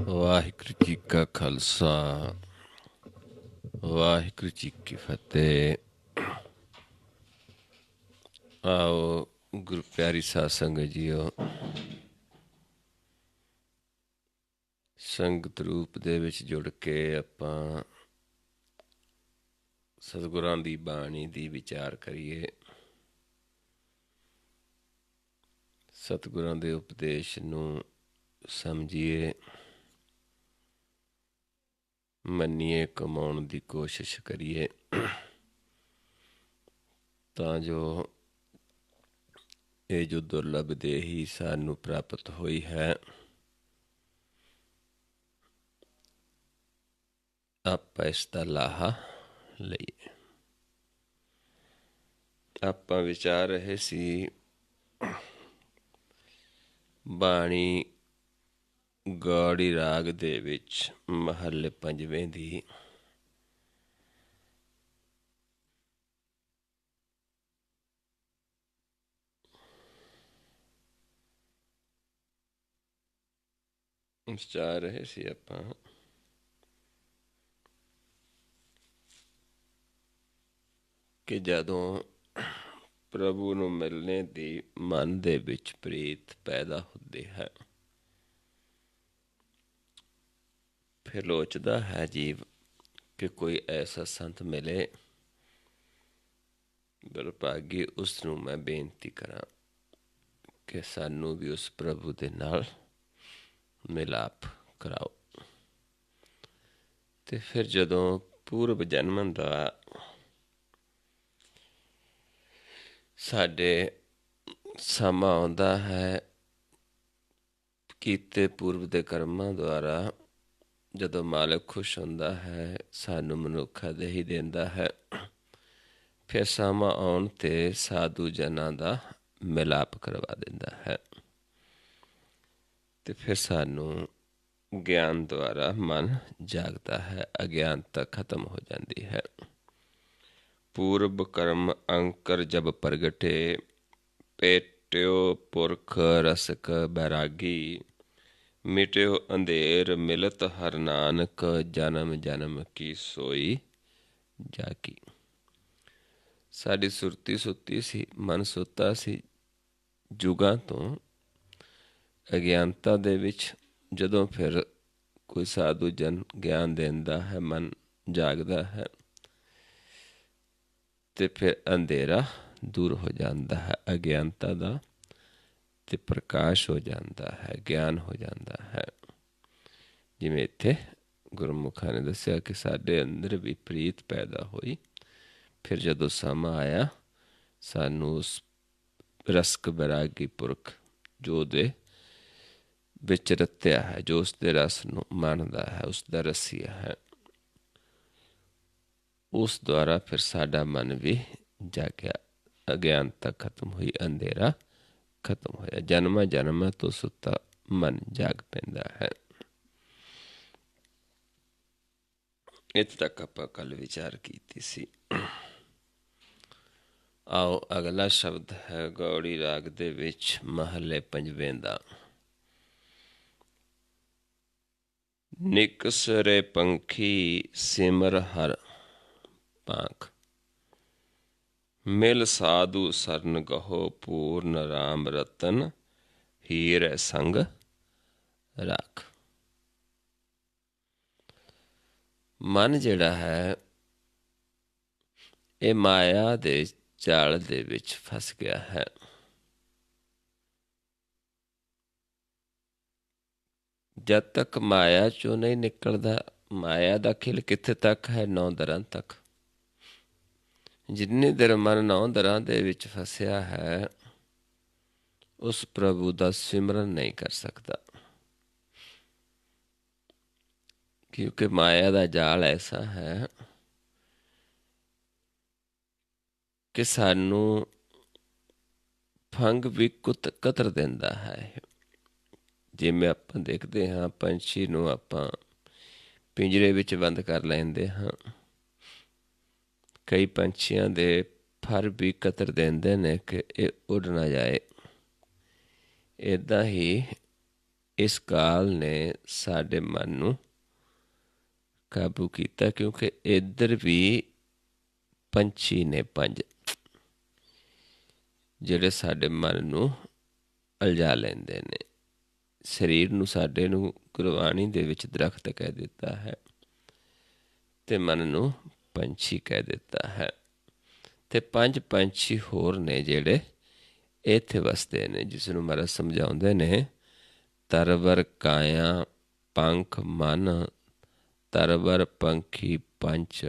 ਵਾਹਿਗੁਰੂ ਜੀ ਕਾ ਖਾਲਸਾ ਵਾਹਿਗੁਰੂ ਜੀ ਕੀ ਫਤਿਹ। ਆਓ ਗੁਰੂ ਪਿਆਰੀ ਸਾਧ ਸੰਗਤ ਜੀਓ, ਸੰਗਤ ਰੂਪ ਦੇ ਵਿੱਚ ਜੁੜ ਕੇ ਆਪਾਂ ਸਤਿਗੁਰਾਂ ਦੀ ਬਾਣੀ ਦੀ ਵਿਚਾਰ ਕਰੀਏ। ਸਤਿਗੁਰਾਂ ਦੇ ਉਪਦੇਸ਼ ਨੂੰ ਸਮਝੀਏ, ਮੰਨੀਏ, ਕਮਾਉਣ ਦੀ ਕੋਸ਼ਿਸ਼ ਕਰੀਏ ਤਾਂ ਜੋ ਇਹ ਜੋ ਦੁਰਲਭ ਦੇਹੀ ਸਾਨੂੰ ਪ੍ਰਾਪਤ ਹੋਈ ਹੈ, ਆਪਾਂ ਇਸ ਦਾ ਲਾਹਾ ਲਈਏ। ਆਪਾਂ ਵਿਚਾਰ ਰਹੇ ਸੀ ਬਾਣੀ ਗੌੜੀ ਰਾਗ ਦੇ ਵਿੱਚ ਮਹੱਲੇ ਪੰਜਵੇਂ ਦੀ ਵਿਚਾਰ ਰਹੇ ਸੀ ਆਪਾਂ ਕਿ ਜਦੋਂ ਪ੍ਰਭੂ ਨੂੰ ਮਿਲਣੇ ਦੀ ਮਨ ਦੇ ਵਿੱਚ ਪ੍ਰੀਤ ਪੈਦਾ ਹੁੰਦੀ ਹੈ, ਫਿਰ ਲੋਚਦਾ ਹੈ ਜੀਵ ਕਿ ਕੋਈ ਐਸਾ ਸੰਤ ਮਿਲੇ, ਦੁਰਭਾਗੀ ਉਸ ਨੂੰ ਮੈਂ ਬੇਨਤੀ ਕਰਾਂ ਕਿ ਸਾਨੂੰ ਵੀ ਉਸ ਪ੍ਰਭੂ ਦੇ ਨਾਲ ਮਿਲਾਪ ਕਰਾਓ। ਤੇ ਫਿਰ ਜਦੋਂ ਪੂਰਵ ਜਨਮ ਦਾ ਸਾਡੇ ਸਮਾਂ ਆਉਂਦਾ ਹੈ, ਕੀਤੇ ਪੂਰਵ ਦੇ ਕਰਮਾਂ ਦੁਆਰਾ ਜਦੋਂ ਮਾਲਕ ਖੁਸ਼ ਹੁੰਦਾ ਹੈ, ਸਾਨੂੰ ਮਨੁੱਖਾ ਦੇਹੀ ਦਿੰਦਾ ਹੈ, ਫਿਰ ਸਮਾਂ ਆਉਣ 'ਤੇ ਸਾਧੂ ਜਨਾਂ ਦਾ ਮਿਲਾਪ ਕਰਵਾ ਦਿੰਦਾ ਹੈ ਅਤੇ ਫਿਰ ਸਾਨੂੰ ਗਿਆਨ ਦੁਆਰਾ ਮਨ ਜਾਗਦਾ ਹੈ, ਅਗਿਆਨਤਾ ਖਤਮ ਹੋ ਜਾਂਦੀ ਹੈ। ਪੂਰਬ ਕਰਮ ਅੰਕਰ ਜਬ ਪ੍ਰਗਟੇ, ਪੇਟਿਓ ਪੁਰਖ ਰਸਕ ਬੈਰਾਗੀ, ਮਿਟਿਓ ਅੰਧੇਰ ਮਿਲਤ ਹਰ ਨਾਨਕ, ਜਨਮ ਜਨਮ ਕੀ ਸੋਈ ਜਾਗੀ। ਸਾਡੀ ਸੁਰਤੀ ਸੁੱਤੀ ਸੀ, ਮਨ ਸੁੱਤਾ ਸੀ ਯੁਗਾਂ ਤੋਂ ਅਗਿਆਨਤਾ ਦੇ ਵਿੱਚ। ਜਦੋਂ ਫਿਰ ਕੋਈ ਸਾਧੂ ਜਨ ਗਿਆਨ ਦਿੰਦਾ ਹੈ, ਮਨ ਜਾਗਦਾ ਹੈ ਅਤੇ ਫਿਰ ਅੰਧੇਰਾ ਦੂਰ ਹੋ ਜਾਂਦਾ ਹੈ ਅਗਿਆਨਤਾ ਦਾ, ਅਤੇ ਪ੍ਰਕਾਸ਼ ਹੋ ਜਾਂਦਾ ਹੈ, ਗਿਆਨ ਹੋ ਜਾਂਦਾ ਹੈ। ਜਿਵੇਂ ਇੱਥੇ ਗੁਰਮੁਖਾਂ ਨੇ ਦੱਸਿਆ ਕਿ ਸਾਡੇ ਅੰਦਰ ਵੀ ਪ੍ਰੀਤ ਪੈਦਾ ਹੋਈ। ਫਿਰ ਜਦੋਂ ਸਮਾਂ ਆਇਆ, ਸਾਨੂੰ ਉਸ ਰਸਕ ਬੈਰਾਗੀ ਪੁਰਖ ਜੋ ਦੇ ਵਿੱਚ ਰਤਿਆ ਹੈ, ਜੋ ਉਸ ਦੇ ਰਸ ਨੂੰ ਮੰਨਦਾ ਹੈ, ਉਸ ਦਾ ਰਸੀਆ ਹੈ, ਉਸ ਦੁਆਰਾ ਫਿਰ ਸਾਡਾ ਮਨ ਵੀ ਜਾਗਿਆ, ਅਗਿਆਨਤਾ ਖਤਮ ਹੋਈ, ਅੰਧੇਰਾ ਖਤਮ ਹੋਇਆ। ਜਨਮਾਂ ਜਨਮਾਂ ਤੋਂ ਸੁੱਤਾ ਮਨ ਜਾਗ ਪੈਂਦਾ ਹੈ। ਇੱਥੇ ਤੱਕ ਆਪਾਂ ਕੱਲ੍ਹ ਵਿਚਾਰ ਕੀਤੀ ਸੀ। ਆਓ ਅਗਲਾ ਸ਼ਬਦ ਹੈ ਗੌੜੀ ਰਾਗ ਦੇ ਵਿੱਚ ਮਹੱਲੇ ਪੰਜਵੇਂ ਦਾ। ਨਿਕਸਰੇ ਪੰਖੀ ਸਿਮਰ ਹਰ ਪਾਂਖ, ਮਿਲ ਸਾਧੂ ਸਰਨ ਗਹੋ, ਪੂਰਨ ਰਾਮ ਰਤਨ ਹੀਰ ਸੰਗ ਰੱਖ। ਮਨ ਜਿਹੜਾ ਹੈ ਇਹ ਮਾਇਆ ਦੇ ਜਾਲ ਦੇ ਵਿੱਚ ਫਸ ਗਿਆ ਹੈ। ਜਦ ਤੱਕ ਮਾਇਆ 'ਚੋਂ ਨਹੀਂ ਨਿਕਲਦਾ, ਮਾਇਆ ਦਾ ਖਿਲ ਕਿੱਥੇ ਤੱਕ ਹੈ? 9 ਦਰਾਂ ਤੱਕ। ਜਿੰਨੀ ਦੇਰ ਮਨ 9 ਦਰਾਂ ਦੇ ਵਿੱਚ ਫਸਿਆ ਹੈ, ਉਸ ਪ੍ਰਭੂ ਦਾ ਸਿਮਰਨ ਨਹੀਂ ਕਰ ਸਕਦਾ, ਕਿਉਂਕਿ ਮਾਇਆ ਦਾ ਜਾਲ ਐਸਾ ਹੈ ਕਿ ਸਾਨੂੰ ਫੰਗ ਵੀ ਕਤਰ ਦਿੰਦਾ ਹੈ। ਜਿਵੇਂ ਆਪਾਂ ਦੇਖਦੇ ਹਾਂ ਪੰਛੀ ਨੂੰ ਆਪਾਂ ਪਿੰਜਰੇ ਵਿੱਚ ਬੰਦ ਕਰ ਲੈਂਦੇ ਹਾਂ, ਕਈ ਪੰਛੀਆਂ ਦੇ ਫਰ ਵੀ ਕਤਰ ਦਿੰਦੇ ਨੇ ਕਿ ਇਹ ਉੱਡ ਨਾ ਜਾਏ। ਇੱਦਾਂ ਹੀ ਇਸ ਕਾਲ ਨੇ ਸਾਡੇ ਮਨ ਨੂੰ ਕਾਬੂ ਕੀਤਾ, ਕਿਉਂਕਿ ਇੱਧਰ ਵੀ ਪੰਛੀ ਨੇ 5 ਜਿਹੜੇ ਸਾਡੇ ਮਨ ਨੂੰ ਅਲਝਾ ਲੈਂਦੇ ਨੇ। ਸਰੀਰ ਨੂੰ ਸਾਡੇ ਨੂੰ ਗੁਰਬਾਣੀ ਦੇ ਵਿੱਚ ਦਰਖਤ ਕਹਿ ਦਿੱਤਾ ਹੈ ਅਤੇ ਮਨ ਨੂੰ ਪੰਛੀ ਕਹਿ ਦਿੱਤਾ ਹੈ। ਅਤੇ 5 ਪੰਛੀ ਹੋਰ ਨੇ ਜਿਹੜੇ ਇੱਥੇ ਵਸਦੇ ਨੇ, ਜਿਸ ਨੂੰ ਮਹਾਰਾਜ ਸਮਝਾਉਂਦੇ ਨੇ, ਤਰਵਰ ਕਾਇਆ ਪੰਖ ਮਨ, ਤਰਵਰ ਪੰਖੀ ਪੰਚ,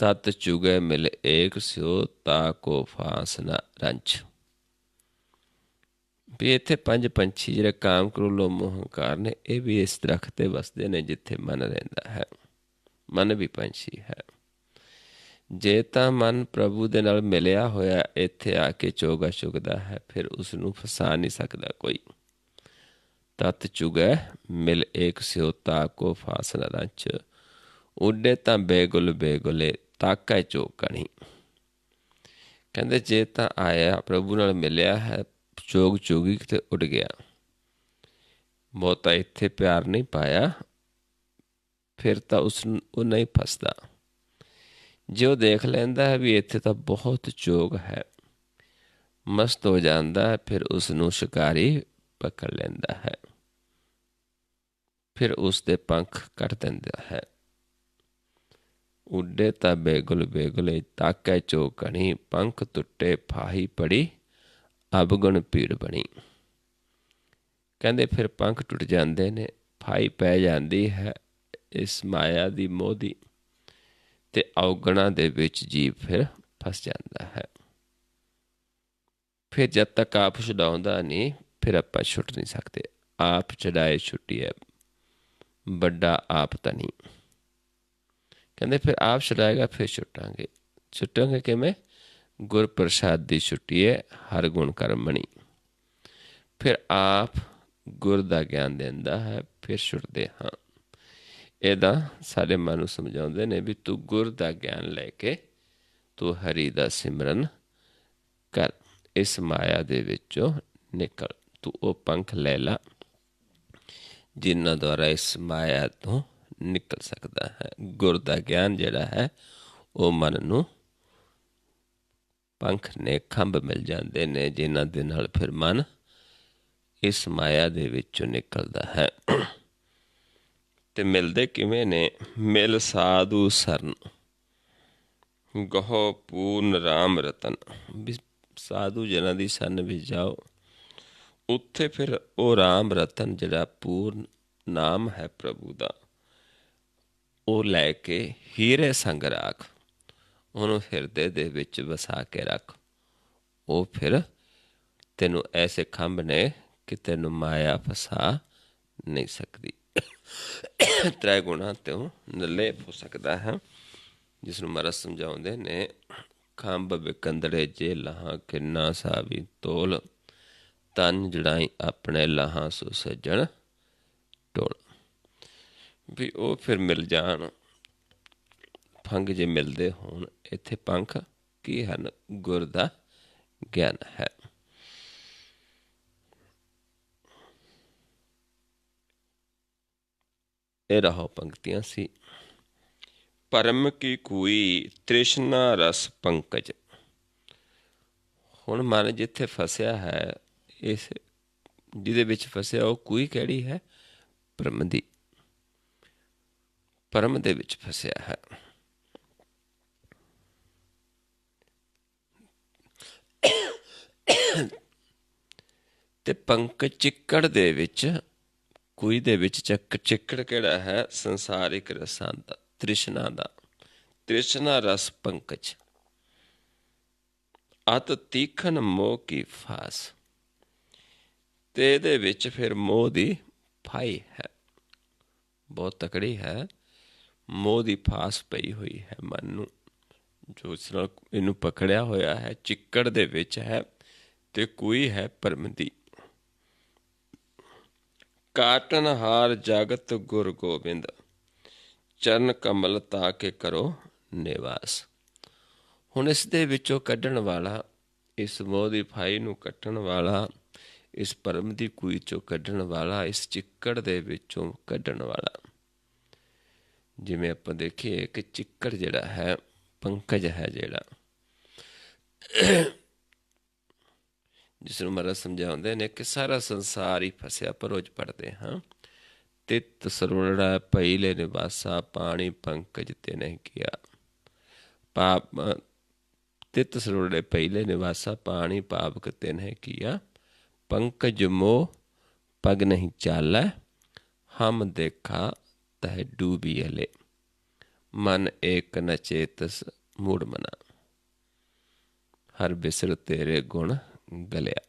ਤਤ ਚੁਗੈ ਮਿਲ ਏਕ ਸਿਓ, ਤਾ ਕੋ ਫਾਸ ਨ ਰੰਚ। ਵੀ ਇੱਥੇ 5 ਪੰਛੀ ਜਿਹੜੇ ਕਾਮ, ਕ੍ਰੋਧ, ਲੋਭ, ਮੋਹ, ਹੰਕਾਰ ਨੇ, ਇਹ ਵੀ ਇਸ ਦਰੱਖਤ 'ਤੇ ਵਸਦੇ ਨੇ ਜਿੱਥੇ ਮਨ ਰਹਿੰਦਾ ਹੈ। ਮਨ ਵੀ ਪੰਛੀ ਹੈ। ਜੇ ਤਾਂ ਮਨ ਪ੍ਰਭੂ ਦੇ ਨਾਲ ਮਿਲਿਆ ਹੋਇਆ ਇੱਥੇ ਆ ਕੇ ਚੋਗਾ ਚੁਗਦਾ ਹੈ, ਫਿਰ ਉਸ ਨੂੰ ਫਸਾ ਨਹੀਂ ਸਕਦਾ ਕੋਈ। ਤਤ ਚੁਗੈ ਮਿਲ ਏਕ ਸਿਓ, ਤਾ ਕੋ ਫਾਸ ਨ ਰੰਚ, ਉੱਡੇ ਤਾਂ ਬੇਗੁਲ ਬੇਗੁਲੇ, ਤਾਕੈ ਚੋਕਣੀ। ਕਹਿੰਦੇ ਜੇ ਤਾਂ ਆਇਆ ਪ੍ਰਭੂ ਨਾਲ ਮਿਲਿਆ ਹੈ, ਚੋਗ ਚੋਗੀ ਕਿਤੇ ਉੱਡ ਗਿਆ, ਬਹੁਤਾ ਇੱਥੇ ਪਿਆਰ ਨਹੀਂ ਪਾਇਆ, ਫਿਰ ਤਾਂ ਉਹ ਨਹੀਂ ਫਸਦਾ। ਜੇ ਉਹ ਦੇਖ ਲੈਂਦਾ ਹੈ ਵੀ ਇੱਥੇ ਤਾਂ ਬਹੁਤ ਚੋਗ ਹੈ, ਮਸਤ ਹੋ ਜਾਂਦਾ ਹੈ, ਫਿਰ ਉਸ ਨੂੰ ਸ਼ਿਕਾਰੀ ਪਕੜ ਲੈਂਦਾ ਹੈ, ਫਿਰ ਉਸ ਦੇ ਪੰਖ ਕੱਟ ਦਿੰਦਾ ਹੈ। ਉੱਡੇ ਤਾਂ ਬੇਗੁਲ ਬੇਗੁਲੇ, ਤਾਕੈ ਚੋਕਣੀ, ਪੰਖ ਟੁੱਟੇ ਫਾਹੀ ਪੜੀ, ਅਵਗੁਣ ਭੀੜ ਬਣੀ। ਕਹਿੰਦੇ ਫਿਰ ਪੰਖ ਟੁੱਟ ਜਾਂਦੇ ਨੇ, ਫਾਹੀ ਪੈ ਜਾਂਦੀ ਹੈ ਇਸ ਮਾਇਆ ਦੀ, ਮੋਹ ਦੀ, ਅਤੇ ਅਵਗੁਣਾਂ ਦੇ ਵਿੱਚ ਜੀਵ ਫਿਰ ਫਸ ਜਾਂਦਾ ਹੈ। ਫਿਰ ਜਦ ਤੱਕ ਆਪ ਛੁਡਾਉਂਦਾ ਨਹੀਂ, ਫਿਰ ਆਪਾਂ ਛੁੱਟ ਨਹੀਂ ਸਕਦੇ। ਆਪ ਛੁਡਾਏ ਛੁੱਟੀਏ, ਵੱਡਾ ਆਪ ਤਾਂ ਨਹੀਂ। ਕਹਿੰਦੇ ਫਿਰ ਆਪ ਛੁਡਾਏਗਾ, ਫਿਰ ਛੁੱਟਾਂਗੇ। ਛੁੱਟਾਂਗੇ ਕਿਵੇਂ? ਗੁਰ ਪ੍ਰਸਾਦ ਦੀ ਛੁੱਟੀਏ, ਹਰ ਗੁਣ ਕਰਮਣੀ। ਫਿਰ ਆਪ ਗੁਰ ਦਾ ਗਿਆਨ ਦਿੰਦਾ ਹੈ, ਫਿਰ ਛੁੱਟਦੇ ਹਾਂ। ਇਹਦਾ ਸਾਡੇ ਮਨ ਨੂੰ ਸਮਝਾਉਂਦੇ ਨੇ ਵੀ ਤੂੰ ਗੁਰ ਦਾ ਗਿਆਨ ਲੈ ਕੇ ਤੂੰ ਹਰੀ ਦਾ ਸਿਮਰਨ ਕਰ, ਇਸ ਮਾਇਆ ਦੇ ਵਿੱਚੋਂ ਨਿਕਲ। ਤੂੰ ਉਹ ਪੰਖ ਲੈ ਲਾ ਜਿਨ੍ਹਾਂ ਦੁਆਰਾ ਇਸ ਮਾਇਆ ਤੋਂ ਨਿਕਲ ਸਕਦਾ ਹੈ। ਗੁਰ ਦਾ ਗਿਆਨ ਜਿਹੜਾ ਹੈ ਉਹ ਮਨ ਨੂੰ ਪੰਖ ਨੇ, ਖੰਭ ਮਿਲ ਜਾਂਦੇ ਨੇ, ਜਿਨ੍ਹਾਂ ਦੇ ਨਾਲ ਫਿਰ ਮਨ ਇਸ ਮਾਇਆ ਦੇ ਵਿੱਚੋਂ ਨਿਕਲਦਾ ਹੈ। ਅਤੇ ਮਿਲਦੇ ਕਿਵੇਂ ਨੇ? ਮਿਲ ਸਾਧੂ ਸਰਨ, ਗਹੋ ਪੂਰਨ ਰਾਮ ਰਤਨ। ਵੀ ਸਾਧੂ ਜਨਾਂ ਦੀ ਸਰਨ ਵਿੱਚ ਜਾਓ, ਉੱਥੇ ਫਿਰ ਉਹ ਰਾਮ ਰਤਨ ਜਿਹੜਾ ਪੂਰਨ ਨਾਮ ਹੈ ਪ੍ਰਭੂ ਦਾ, ਉਹ ਲੈ ਕੇ ਹੀਰੇ ਸੰਗ ਰਾਖ, ਉਹਨੂੰ ਹਿਰਦੇ ਦੇ ਵਿੱਚ ਵਸਾ ਕੇ ਰੱਖ। ਉਹ ਫਿਰ ਤੈਨੂੰ ਐਸੇ ਖੰਭ ਨੇ ਕਿ ਤੈਨੂੰ ਮਾਇਆ ਫਸਾ ਨਹੀਂ ਸਕਦੀ। ਤ੍ਰੈ ਗੁਣਾਂ ਤੋਂ ਨਿਰਲੇਪ ਹੋ ਸਕਦਾ ਹੈ, ਜਿਸ ਨੂੰ ਮਹਾਰਾਜ ਸਮਝਾਉਂਦੇ ਨੇ, ਖੰਭ ਵਿਕੰਦੜੇ ਜੇ ਲਾਹਾਂ, ਕਿੰਨਾ ਸਾਵੀ ਤੋਲ, ਤਨ ਜੜਾਈ ਆਪਣੇ ਲਾਹਾਂ, ਸੋ ਸੱਜਣ ਟੋਲ। ਵੀ ਉਹ ਫਿਰ ਮਿਲ ਜਾਣ ਪੰਖ, ਜੇ ਮਿਲਦੇ ਹੋਣ। ਇੱਥੇ ਪੰਖ ਕੀ ਹਨ? ਗੁਰ ਦਾ ਗਿਆਨ ਹੈ। ਇਹ ਰਹੋ ਪੰਕਤੀਆਂ ਸੀ। ਪਰਮ ਕੀ ਕੋਈ ਤ੍ਰਿਸ਼ਨਾ ਰਸ ਪੰਕਜ। ਹੁਣ ਮਨ ਜਿੱਥੇ ਫਸਿਆ ਹੈ, ਇਸ ਜਿਹਦੇ ਵਿੱਚ ਫਸਿਆ, ਉਹ ਕੋਈ ਕਿਹੜੀ ਹੈ? ਪਰਮ ਦੀ। ਪਰਮ ਦੇ ਵਿੱਚ ਫਸਿਆ ਹੈ। ਤੇ ਪੰਕਜ ਚਿੱਕੜ ਦੇ ਵਿੱਚ, ਕੋਈ ਦੇ ਵਿੱਚ ਚਿੱਕੜ ਕਿਹੜਾ ਹੈ? ਸੰਸਾਰਿਕ ਰਸਾਂ ਦਾ, ਤ੍ਰਿਸ਼ਨਾ ਦਾ। ਤ੍ਰਿਸ਼ਨਾ ਰਸ ਪੰਕਜ, ਅਤ ਤੀਖਨ ਮੋਹ ਕੀ ਫਾਸ। ਤੇ ਇਹਦੇ ਵਿੱਚ ਫਿਰ ਮੋਹ ਦੀ ਫਾਈ ਹੈ, ਬਹੁਤ ਤਕੜੀ ਹੈ। ਮੋਹ ਦੀ ਫਾਸ ਪਈ ਹੋਈ ਹੈ ਮਨ ਨੂੰ, ਜੋ ਇਸ ਨਾਲ ਇਹਨੂੰ ਪਕੜਿਆ ਹੋਇਆ ਹੈ। ਚਿੱਕੜ ਦੇ ਵਿੱਚ ਹੈ ਤੇ ਕੋਈ ਹੈ ਪਰਮ ਦੀ। ਕਾਟਨ ਹਾਰ ਜਗਤ ਗੁਰ ਗੋਬਿੰਦ, ਚਰਨ ਕਮਲ ਤਾ ਕੇ ਕਰੋ ਨਿਵਾਸ। ਹੁਣ ਇਸ ਦੇ ਵਿੱਚੋਂ ਕੱਢਣ ਵਾਲਾ, ਇਸ ਮੋਹ ਦੀ ਫਾਈ ਨੂੰ ਕੱਟਣ ਵਾਲਾ, ਇਸ ਭਰਮ ਦੀ ਕੂਈ ਚੋਂ ਕੱਢਣ ਵਾਲਾ, ਇਸ ਚਿੱਕੜ ਦੇ ਵਿੱਚੋਂ ਕੱਢਣ ਵਾਲਾ। ਜਿਵੇਂ ਆਪਾਂ ਦੇਖੀਏ ਕਿ ਚਿੱਕੜ ਜਿਹੜਾ ਹੈ, ਪੰਕਜ ਹੈ ਜਿਹੜਾ, ਜਿਸ ਨੂੰ ਮਹਾਰਾਜ ਸਮਝਾਉਂਦੇ ਨੇ ਕਿ ਸਾਰਾ ਸੰਸਾਰ ਹੀ ਫਸਿਆ। ਪਰ ਰੋਜ਼ ਪੜ੍ਹਦੇ ਹਾਂ, ਤਿਤ ਸਰਵੜਾ ਪਈਲੇ ਨਿਵਾਸਾ, ਪਾਣੀ ਪੰਕਜ ਤੇ ਨਹੀਂ ਕੀਆ। ਪਾਪ ਤਿਤ ਸਰਵੜੇ ਪਹਿਲੇ ਨਿਵਾਸਾ, ਪਾਣੀ ਪਾਪਕ ਤੇ ਨਹੀਂ ਕੀਆ। ਪੰਕਜ ਮੋਹ ਪਗ ਨਹੀਂ ਚਾਲੈ, ਹਮ ਦੇਖਾ ਤਹ ਡੂਬੀ ਹਲੇ। ਮਨ ਏਕ ਨ ਚੇਤਸ ਮੂੜ ਮਨਾ, ਹਰ ਬਿਸਰ ਤੇਰੇ ਗੁਣ ਗਲਿਆ।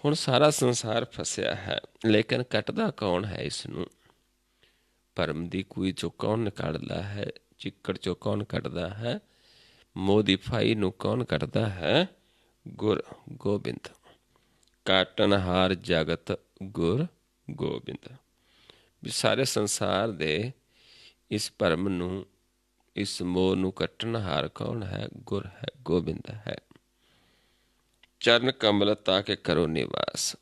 ਹੁਣ ਸਾਰਾ ਸੰਸਾਰ ਫਸਿਆ ਹੈ, ਲੇਕਿਨ ਕੱਟਦਾ ਕੌਣ ਹੈ ਇਸ ਨੂੰ? ਭਰਮ ਦੀ ਕੂਈ ਚੋਂ ਕੌਣ ਨਿਕਾਲਦਾ ਹੈ? ਚਿੱਕੜ ਚੋਂ ਕੌਣ ਕੱਢਦਾ ਹੈ? ਮੋਹ ਦੀ ਫਾਈ ਨੂੰ ਕੌਣ ਕੱਢਦਾ ਹੈ? ਗੁਰ ਗੋਬਿੰਦ। ਕਾਟਨਹਾਰ ਜਗਤ ਗੁਰ ਗੋਬਿੰਦ। ਵੀ ਸਾਰੇ ਸੰਸਾਰ ਦੇ ਇਸ ਭਰਮ ਨੂੰ, ਇਸ ਮੋਹ ਨੂੰ ਕੱਟਣਹਾਰ ਕੌਣ ਹੈ? ਗੁਰ ਹੈ, ਗੋਬਿੰਦ ਹੈ। ਚਰਨ ਕਮਲ ਤਾ ਕੇ ਕਰੋ ਨਿਵਾਸ।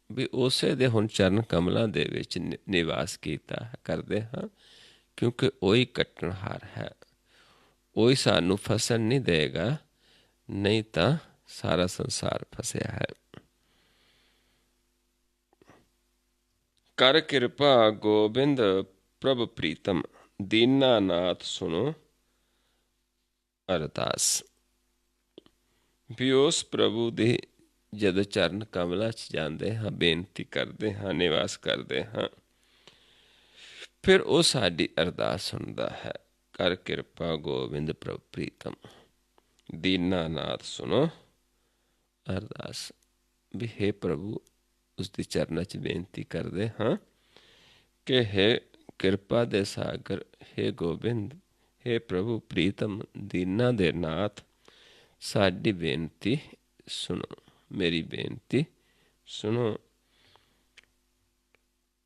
ਵੀ ਉਸੇ ਦੇ ਹੁਣ ਚਰਨ ਕਮਲਾਂ ਦੇ ਵਿੱਚ ਨਿਵਾਸ ਕੀਤਾ ਕਰਦੇ ਹਾਂ, ਕਿਉਂਕਿ ਉਹੀ ਕੱਟਣਹਾਰ ਹੈ। ਉਹੀ ਸਾਨੂੰ ਫਸਣ ਨਹੀਂ ਦੇਗਾ, ਨਹੀਂ ਤਾਂ ਸਾਰਾ ਸੰਸਾਰ ਫਸਿਆ ਹੈ। ਕਰ ਕਿਰਪਾ ਗੋਬਿੰਦ ਪ੍ਰਭ ਪ੍ਰੀਤਮ, ਦੀਨਾਨਾਥ ਸੁਣੋ ਅਰਦਾਸ। ਵੀ ਉਸ ਪ੍ਰਭੂ ਦੇ ਜਦੋਂ ਚਰਨ ਕਮਲਾਂ 'ਚ ਜਾਂਦੇ ਹਾਂ, ਬੇਨਤੀ ਕਰਦੇ ਹਾਂ, ਨਿਵਾਸ ਕਰਦੇ ਹਾਂ, ਫਿਰ ਉਹ ਸਾਡੀ ਅਰਦਾਸ ਸੁਣਦਾ ਹੈ। ਕਰ ਕਿਰਪਾ ਗੋਬਿੰਦ ਪ੍ਰਭ ਪ੍ਰੀਤਮ, ਦੀਨਾਨਾਥ ਸੁਣੋ ਅਰਦਾਸ। ਵੀ ਹੇ ਪ੍ਰਭੂ, ਉਸਦੀ ਚਰਨਾਂ 'ਚ ਬੇਨਤੀ ਕਰਦੇ ਹਾਂ ਕਿ ਹੇ ਕਿਰਪਾ ਦੇ ਸਾਗਰ, ਹੇ ਗੋਬਿੰਦ, ਹੇ ਪ੍ਰਭੂ ਪ੍ਰੀਤਮ, ਦੀਨਾਂ ਦੇ ਨਾਥ, ਸਾਡੀ ਬੇਨਤੀ ਸੁਣੋ, ਮੇਰੀ ਬੇਨਤੀ ਸੁਣੋ।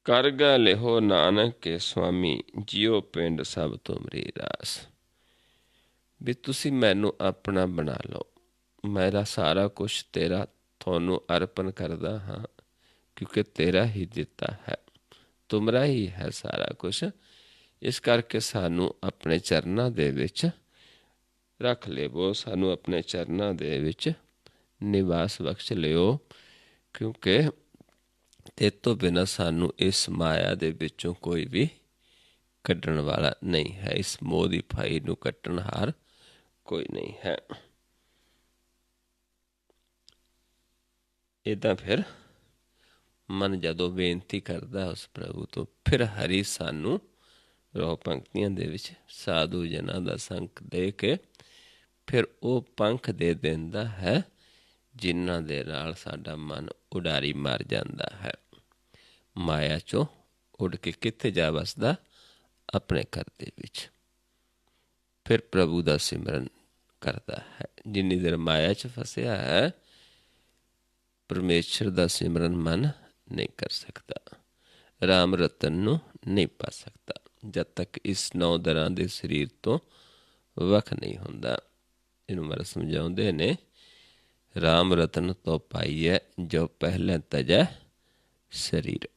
ਕਰ ਗਾ ਲਿਹੋ ਨਾਨਕ ਕੇ ਸੁਆਮੀ, ਜਿਉ ਪਿੰਡ ਸਭ ਤੁਮਰੀ ਰਾਸ। ਵੀ ਤੁਸੀਂ ਮੈਨੂੰ ਆਪਣਾ ਬਣਾ ਲਓ, ਮੇਰਾ ਸਾਰਾ ਕੁਛ ਤੇਰਾ, ਤੁਹਾਨੂੰ ਅਰਪਣ ਕਰਦਾ ਹਾਂ, ਕਿਉਂਕਿ ਤੇਰਾ ਹੀ ਦਿੱਤਾ ਹੈ, ਤੁਮਰਾ ਹੀ ਹੈ ਸਾਰਾ ਕੁਛ। ਇਸ ਕਰਕੇ ਸਾਨੂੰ ਆਪਣੇ ਚਰਨਾਂ ਦੇ ਵਿੱਚ ਰੱਖ ਲਵੋ, ਸਾਨੂੰ ਆਪਣੇ ਚਰਨਾਂ ਦੇ ਵਿੱਚ ਨਿਵਾਸ ਬਖਸ਼ ਲਿਓ, ਕਿਉਂਕਿ ਤੇਰੇ ਤੋਂ ਬਿਨਾਂ ਸਾਨੂੰ ਇਸ ਮਾਇਆ ਦੇ ਵਿੱਚੋਂ ਕੋਈ ਵੀ ਕੱਢਣ ਵਾਲਾ ਨਹੀਂ ਹੈ। ਇਸ ਮੋਹ ਦੀ ਫਾਈ ਨੂੰ ਕੱਟਣਹਾਰ ਕੋਈ ਨਹੀਂ ਹੈ। ਇੱਦਾਂ ਫਿਰ ਮਨ ਜਦੋਂ ਬੇਨਤੀ ਕਰਦਾ ਉਸ ਪ੍ਰਭੂ ਤੋਂ, ਫਿਰ ਹਰੀ ਸਾਨੂੰ ਰੋਹ ਪੰਕਤੀਆਂ ਦੇ ਵਿੱਚ ਸਾਧੂ ਜਨਾਂ ਦਾ ਸੰਖ ਦੇ ਕੇ ਫਿਰ ਉਹ ਪੰਖ ਦੇ ਦਿੰਦਾ ਹੈ, ਜਿਨ੍ਹਾਂ ਦੇ ਨਾਲ ਸਾਡਾ ਮਨ ਉਡਾਰੀ ਮਾਰ ਜਾਂਦਾ ਹੈ। ਮਾਇਆ 'ਚੋਂ ਉੱਡ ਕੇ ਕਿੱਥੇ ਜਾ ਵਸਦਾ? ਆਪਣੇ ਘਰ ਦੇ ਵਿੱਚ। ਫਿਰ ਪ੍ਰਭੂ ਦਾ ਸਿਮਰਨ ਕਰਦਾ ਹੈ। ਜਿੰਨੀ ਦੇਰ ਮਾਇਆ 'ਚ ਫਸਿਆ ਹੈ, ਪਰਮੇਸ਼ਰ ਦਾ ਸਿਮਰਨ ਮਨ ਨਹੀਂ ਕਰ ਸਕਦਾ, ਰਾਮ ਰਤਨ ਨੂੰ ਨਹੀਂ ਪਾ ਸਕਦਾ, ਜਦ ਤੱਕ ਇਸ 9 ਦਰਾਂ ਦੇ ਸਰੀਰ ਤੋਂ ਵੱਖ ਨਹੀਂ ਹੁੰਦਾ। ਇਹਨੂੰ ਮਹਾਰਾਜ ਸਮਝਾਉਂਦੇ ਨੇ, ਰਾਮ ਰਤਨ ਤੋਂ ਪਾਈਐ, ਜੋ ਪਹਿਲੇ ਤਜੈ ਸਰੀਰ।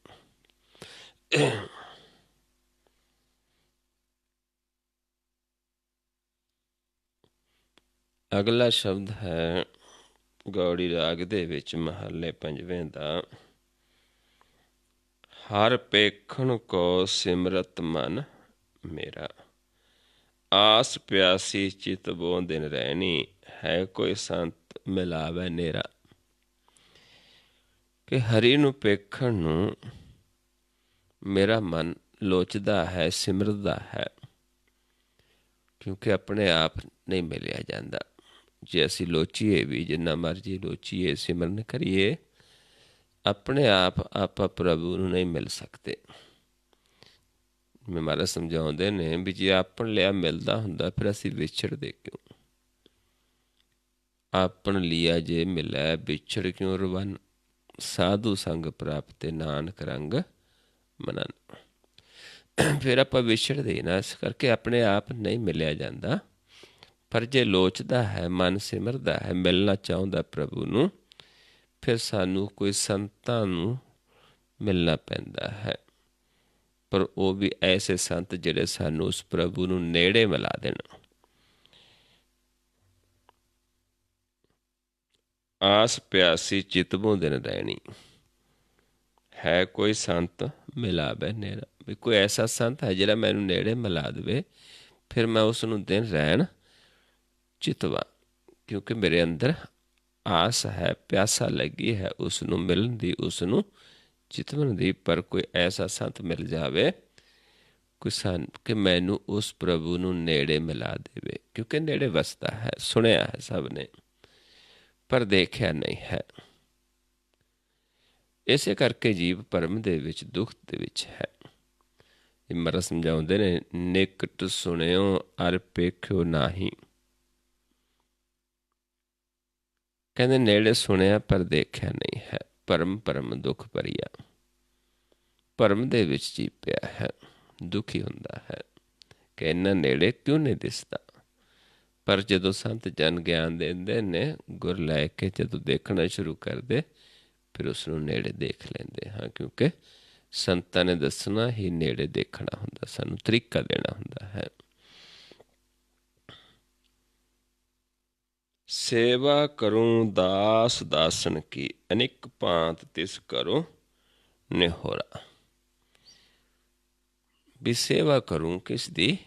ਅਗਲਾ ਸ਼ਬਦ ਹੈ ਗੌੜੀ ਰਾਗ ਦੇ ਵਿੱਚ ਮਹੱਲੇ 5ਵੇਂ ਦਾ। ਹਰ ਪੇਖਣ ਕੋ ਸਿਮਰਤ ਮਨ ਮੇਰਾ, ਆਸ ਪਿਆਸੀ ਚਿਤ ਬੋ ਦਿਨ ਰਹਿਣੀ, ਹੈ ਕੋਈ ਸੰਤ ਮਿਲਾਵੇ ਨੇਰਾ। ਕਿ ਹਰੀ ਨੂੰ ਪੇਖਣ ਨੂੰ ਮੇਰਾ ਮਨ ਲੋਚਦਾ ਹੈ, ਸਿਮਰਦਾ ਹੈ, ਕਿਉਂਕਿ ਆਪਣੇ ਆਪ ਨਹੀਂ ਮਿਲਿਆ ਜਾਂਦਾ। ਜੇ ਅਸੀਂ ਲੋਚੀਏ ਵੀ, ਜਿੰਨਾ ਮਰਜ਼ੀ ਲੋਚੀਏ, ਸਿਮਰਨ ਕਰੀਏ, ਆਪਣੇ ਆਪ ਆਪਾਂ ਪ੍ਰਭੂ ਨੂੰ ਨਹੀਂ ਮਿਲ ਸਕਦੇ। ਮਹਾਰਾਜ ਸਮਝਾਉਂਦੇ ਨੇ ਵੀ ਜੇ ਆਪਣ ਲਿਆ ਮਿਲਦਾ ਹੁੰਦਾ, ਫਿਰ ਅਸੀਂ ਵਿਛੜਦੇ ਕਿਉਂ? ਆਪਣ ਲਿਆ ਜੇ ਮਿਲੈ, ਵਿਛੜ ਕਿਉਂ ਰਵਨ। ਸਾਧੂ ਸੰਗ ਪ੍ਰਾਪਤੇ, ਨਾਨਕ ਰੰਗ ਮਨਨ। ਫਿਰ ਆਪਾਂ ਵਿਛੜਦੇ ਨਾ, ਇਸ ਕਰਕੇ ਆਪਣੇ ਆਪ ਨਹੀਂ ਮਿਲਿਆ ਜਾਂਦਾ। ਪਰ ਜੇ ਲੋਚਦਾ ਹੈ, ਮਨ ਸਿਮਰਦਾ ਹੈ, ਮਿਲਣਾ ਚਾਹੁੰਦਾ ਪ੍ਰਭੂ ਨੂੰ, ਫਿਰ ਸਾਨੂੰ ਕੋਈ ਸੰਤਾਂ ਨੂੰ ਮਿਲਣਾ ਪੈਂਦਾ ਹੈ, ਪਰ ਉਹ ਵੀ ਐਸੇ ਸੰਤ ਜਿਹੜੇ ਸਾਨੂੰ ਉਸ ਪ੍ਰਭੂ ਨੂੰ ਨੇੜੇ ਮਿਲਾ ਦੇਣ। ਆਸ ਪਿਆਸੀ ਚਿਤਵੋਂ ਦਿਨ ਰਹਿਣੀ, ਹੈ ਕੋਈ ਸੰਤ ਮਿਲਾਵੇ ਨੇੜਾ, ਵੀ ਕੋਈ ਐਸਾ ਸੰਤ ਹੈ ਜਿਹੜਾ ਮੈਨੂੰ ਨੇੜੇ ਮਿਲਾ ਦੇਵੇ, ਫਿਰ ਮੈਂ ਉਸ ਨੂੰ ਦਿਨ ਰਹਿਣ ਚਿਤਵਾ, ਕਿਉਂਕਿ ਮੇਰੇ ਅੰਦਰ ਆਸ ਹੈ, ਪਿਆਸਾ ਲੱਗੀ ਹੈ ਉਸ ਨੂੰ ਮਿਲਣ ਦੀ, ਉਸ ਨੂੰ ਚਿਤਵਨ ਦੀ। ਪਰ ਕੋਈ ਐਸਾ ਸੰਤ ਮਿਲ ਜਾਵੇ ਕੋਈ ਸੰਤ ਕਿ ਮੈਨੂੰ ਉਸ ਪ੍ਰਭੂ ਨੂੰ ਨੇੜੇ ਮਿਲਾ ਦੇਵੇ, ਕਿਉਂਕਿ ਨੇੜੇ ਵਸਦਾ ਹੈ, ਸੁਣਿਆ ਹੈ ਸਭ ਨੇ, ਪਰ ਦੇਖਿਆ ਨਹੀਂ ਹੈ। ਇਸੇ ਕਰਕੇ ਜੀਵ ਭਰਮ ਦੇ ਵਿੱਚ, ਦੁੱਖ ਦੇ ਵਿੱਚ ਹੈ। ਮਹਾਰਾਜ ਸਮਝਾਉਂਦੇ ਨੇ, ਨਿਕਟ ਸੁਣਿਓ ਅਰ ਪੇਖਿਓ ਨਾਹੀਂ। ਕਹਿੰਦੇ ਨੇੜੇ ਸੁਣਿਆ ਪਰ ਦੇਖਿਆ ਨਹੀਂ ਹੈ। ਭਰਮ ਭਰਮ ਦੁੱਖ ਭਰੀਆ, ਭਰਮ ਦੇ ਵਿੱਚ ਜੀ ਪਿਆ ਹੈ, ਦੁਖੀ ਹੁੰਦਾ ਹੈ ਕਿ ਇੰਨਾ ਨੇੜੇ ਕਿਉਂ ਨਹੀਂ ਦਿਸਦਾ। ਪਰ ਜਦੋਂ ਸੰਤ ਜਨ ਗਿਆਨ ਦਿੰਦੇ ਨੇ, ਗੁਰ ਲੈ ਕੇ ਜਦੋਂ ਦੇਖਣਾ ਸ਼ੁਰੂ ਕਰਦੇ, ਫਿਰ ਉਸ ਨੂੰ ਨੇੜੇ ਦੇਖ ਲੈਂਦੇ ਹਾਂ, ਕਿਉਂਕਿ ਸੰਤਾਂ ਨੇ ਦੱਸਣਾ ਹੀ ਨੇੜੇ ਦੇਖਣਾ ਹੁੰਦਾ, ਸਾਨੂੰ ਤਰੀਕਾ ਦੇਣਾ ਹੁੰਦਾ ਹੈ। ਸੇਵਾ ਕਰੂੰ ਦਾਸ ਦਾਸਨ ਕੀ, ਅਨੇਕ ਭਾਂਤ ਤਿਸ ਕਰੋ ਨਿਹੋਰਾ। ਵੀ ਸੇਵਾ ਕਰੂੰ ਕਿਸ ਦੀ?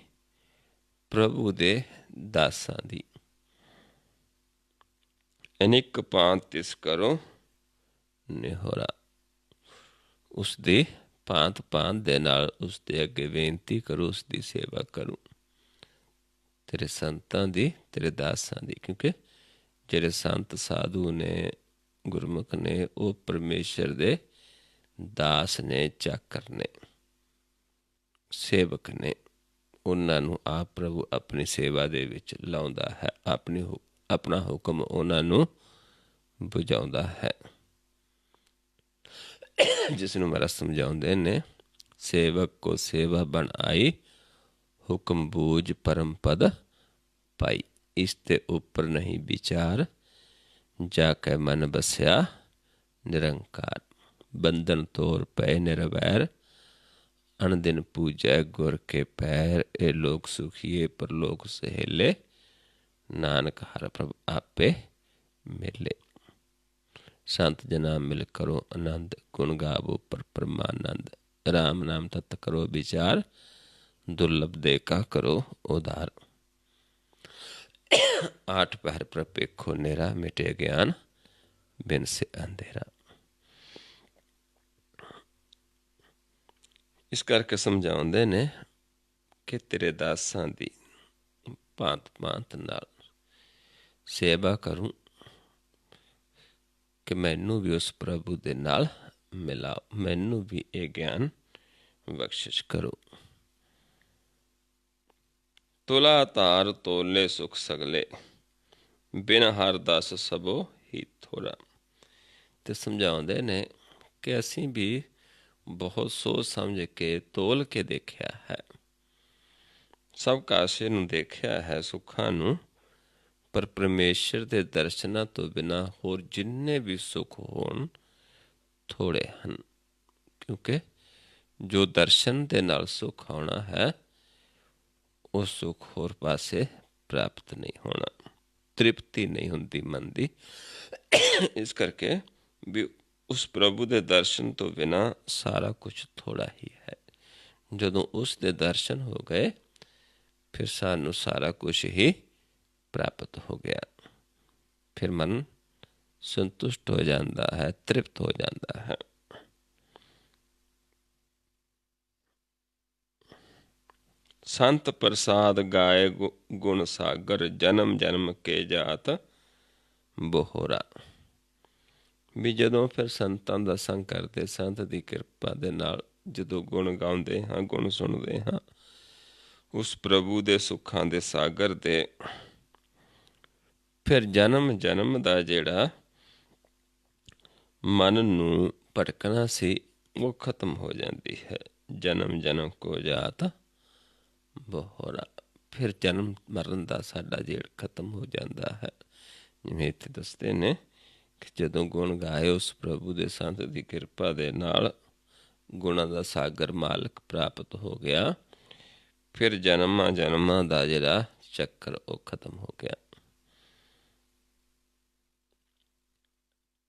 ਪ੍ਰਭੂ ਦੇ ਦਾਸਾਂ ਦੀ। ਅਨੇਕ ਭਾਂਤ ਤਿਸ ਕਰੋ ਨਿਹੋਰਾ, ਉਸ ਦੀ ਭਾਂਤ ਭਾਂਤ ਦੇ ਨਾਲ ਉਸ ਦੇ ਅੱਗੇ ਬੇਨਤੀ ਕਰੋ, ਉਸ ਦੀ ਸੇਵਾ ਕਰੂੰ, ਤੇਰੇ ਸੰਤਾਂ ਦੀ, ਤੇਰੇ ਦਾਸਾਂ ਦੀ। ਕਿਉਂਕਿ ਜਿਹੜੇ ਸੰਤ ਸਾਧੂ ਨੇ, ਗੁਰਮੁਖ ਨੇ, ਉਹ ਪਰਮੇਸ਼ਰ ਦੇ ਦਾਸ ਨੇ, ਚਾਕਰ ਨੇ, ਸੇਵਕ ਨੇ। ਉਹਨਾਂ ਨੂੰ ਆਪ ਪ੍ਰਭੂ ਆਪਣੀ ਸੇਵਾ ਦੇ ਵਿੱਚ ਲਾਉਂਦਾ ਹੈ, ਆਪਣਾ ਹੁਕਮ ਉਹਨਾਂ ਨੂੰ ਬੁਝਾਉਂਦਾ ਹੈ। ਜਿਸ ਨੂੰ ਮਹਾਰਾਜ ਸਮਝਾਉਂਦੇ ਨੇ, ਸੇਵਕ ਕੋ ਸੇਵਾ ਬਣ ਆਈ, ਹੁਕਮ ਬੂਝ ਪਰਮ ਪਦ ਪਾਈ। ਇਸ ਤੇ ਉੱਪਰ ਨਹੀਂ ਵਿਚਾਰ, ਜਾ ਕੇ ਮਨ ਬਸਿਆ ਨਿਰੰਕਾਰ। ਬੰਧਨ ਤੋਰ ਪਏ ਨਿਰਵੈਰ, ਅਣਦਿਨ ਪੂਜੈ ਗੁਰ ਕੇ ਪੈਰ। ਇਹ ਲੋਕ ਸੁਖੀਏ ਪਰਲੋਕ ਸਹੇਲੇ, ਨਾਨਕ ਹਰਿ ਪ੍ਰਭ ਆਪੇ ਮਿਲੇ। ਸੰਤ ਜਨਾ ਮਿਲ ਕਰੋ ਆਨੰਦ, ਗੁਣ ਗਾਵੋ ਪਰ ਪਰਮਾਨੰਦ। ਰਾਮ ਨਾਮ ਤਤ ਕਰੋ ਵਿਚਾਰ, ਦੁਰਲਭ ਦੇ ਕਾ ਕਰੋ ਉਧਾਰ। ਆਠ ਪਹਿਰ ਪ੍ਰਪੇਖੋ ਨੇਰਾ, ਮਿਟੇ ਗਿਆਨ ਬਿਨ ਸੇ ਅੰਧੇਰਾ। ਇਸ ਕਰਕੇ ਸਮਝਾਉਂਦੇ ਨੇ ਕਿ ਤੇਰੇ ਦਾਸਾਂ ਦੀ ਭਾਂਤ ਭਾਂਤ ਨਾਲ ਸੇਵਾ ਕਰੂੰ, ਕਿ ਮੈਨੂੰ ਵੀ ਉਸ ਪ੍ਰਭੂ ਦੇ ਨਾਲ ਮਿਲਾਓ, ਮੈਨੂੰ ਵੀ ਇਹ ਗਿਆਨ ਬਖਸ਼ਿਸ਼ ਕਰੋ। ਤੁਲਾ ਧਾਰ ਤੋਲੇ ਸੁਖ ਸਗਲੇ, ਬਿਨ ਹਰ ਦਸ ਸਭੋ ਹੀ ਥੋੜਾ। ਤੇ ਸਮਝਾਉਂਦੇ ਨੇ ਕਿ ਅਸੀਂ ਵੀ ਬਹੁਤ ਸੋਚ ਸਮਝ ਕੇ ਤੋਲ ਕੇ ਦੇਖਿਆ ਹੈ, ਸਭ ਕਾਸੇ ਨੂੰ ਦੇਖਿਆ ਹੈ, ਸੁੱਖਾਂ ਨੂੰ, ਪਰ ਪਰਮੇਸ਼ਰ ਦੇ ਦਰਸ਼ਨਾਂ ਤੋਂ ਬਿਨਾਂ ਹੋਰ ਜਿੰਨੇ ਵੀ ਸੁੱਖ ਹੋਣ ਥੋੜ੍ਹੇ ਹਨ। ਕਿਉਂਕਿ ਜੋ ਦਰਸ਼ਨ ਦੇ ਨਾਲ ਸੁੱਖ ਆਉਣਾ ਹੈ, ਉਹ ਸੁੱਖ ਹੋਰ ਪਾਸੇ ਪ੍ਰਾਪਤ ਨਹੀਂ ਹੋਣਾ, ਤ੍ਰਿਪਤੀ ਨਹੀਂ ਹੁੰਦੀ ਮਨ ਦੀ। ਇਸ ਕਰਕੇ ਵੀ ਉਸ ਪ੍ਰਭੂ ਦੇ ਦਰਸ਼ਨ ਤੋਂ ਬਿਨਾਂ ਸਾਰਾ ਕੁਛ ਥੋੜ੍ਹਾ ਹੀ ਹੈ। ਜਦੋਂ ਉਸ ਦੇ ਦਰਸ਼ਨ ਹੋ ਗਏ, ਫਿਰ ਸਾਨੂੰ ਸਾਰਾ ਕੁਛ ਹੀ ਪ੍ਰਾਪਤ ਹੋ ਗਿਆ। ਫਿਰ ਮਨ ਸੰਤੁਸ਼ਟ ਹੋ ਜਾਂਦਾ ਹੈ, ਤ੍ਰਿਪਤ ਹੋ ਜਾਂਦਾ ਹੈ। ਸੰਤ ਪ੍ਰਸਾਦ ਗਾਏ ਗੁਣ ਸਾਗਰ, ਜਨਮ ਜਨਮ ਕੇ ਜਾਤ ਬੋਹਰਾ। ਵੀ ਜਦੋਂ ਫਿਰ ਸੰਤਾਂ ਦਾ ਸੰਗ ਕਰਦੇ, ਸੰਤ ਦੀ ਕਿਰਪਾ ਦੇ ਨਾਲ ਜਦੋਂ ਗੁਣ ਗਾਉਂਦੇ ਹਾਂ, ਗੁਣ ਸੁਣਦੇ ਹਾਂ ਉਸ ਪ੍ਰਭੂ ਦੇ ਸੁੱਖਾਂ ਦੇ ਸਾਗਰ ਦੇ, ਫਿਰ ਜਨਮ ਜਨਮ ਦਾ ਜਿਹੜਾ ਮਨ ਨੂੰ ਭਟਕਣਾ ਸੀ, ਉਹ ਖਤਮ ਹੋ ਜਾਂਦੀ ਹੈ। ਜਨਮ ਜਨਮ ਕੋ ਜਾਤ ਬੋਹਰਾ, ਫਿਰ ਜਨਮ ਮਰਨ ਦਾ ਸਾਡਾ ਜਿਹੜਾ ਖਤਮ ਹੋ ਜਾਂਦਾ ਹੈ। ਜਿਵੇਂ ਇੱਥੇ ਦੱਸਦੇ ਨੇ ਕਿ ਜਦੋਂ ਗੁਣ ਗਾਏ ਉਸ ਪ੍ਰਭੂ ਦੇ ਸੰਤ ਦੀ ਕਿਰਪਾ ਦੇ ਨਾਲ ਗੁਣਾਂ ਦਾ ਸਾਗਰ ਮਾਲਕ ਪ੍ਰਾਪਤ ਹੋ ਗਿਆ। ਫਿਰ ਜਨਮਾਂ ਜਨਮਾਂ ਦਾ ਜਿਹੜਾ ਚੱਕਰ ਉਹ ਖਤਮ ਹੋ ਗਿਆ।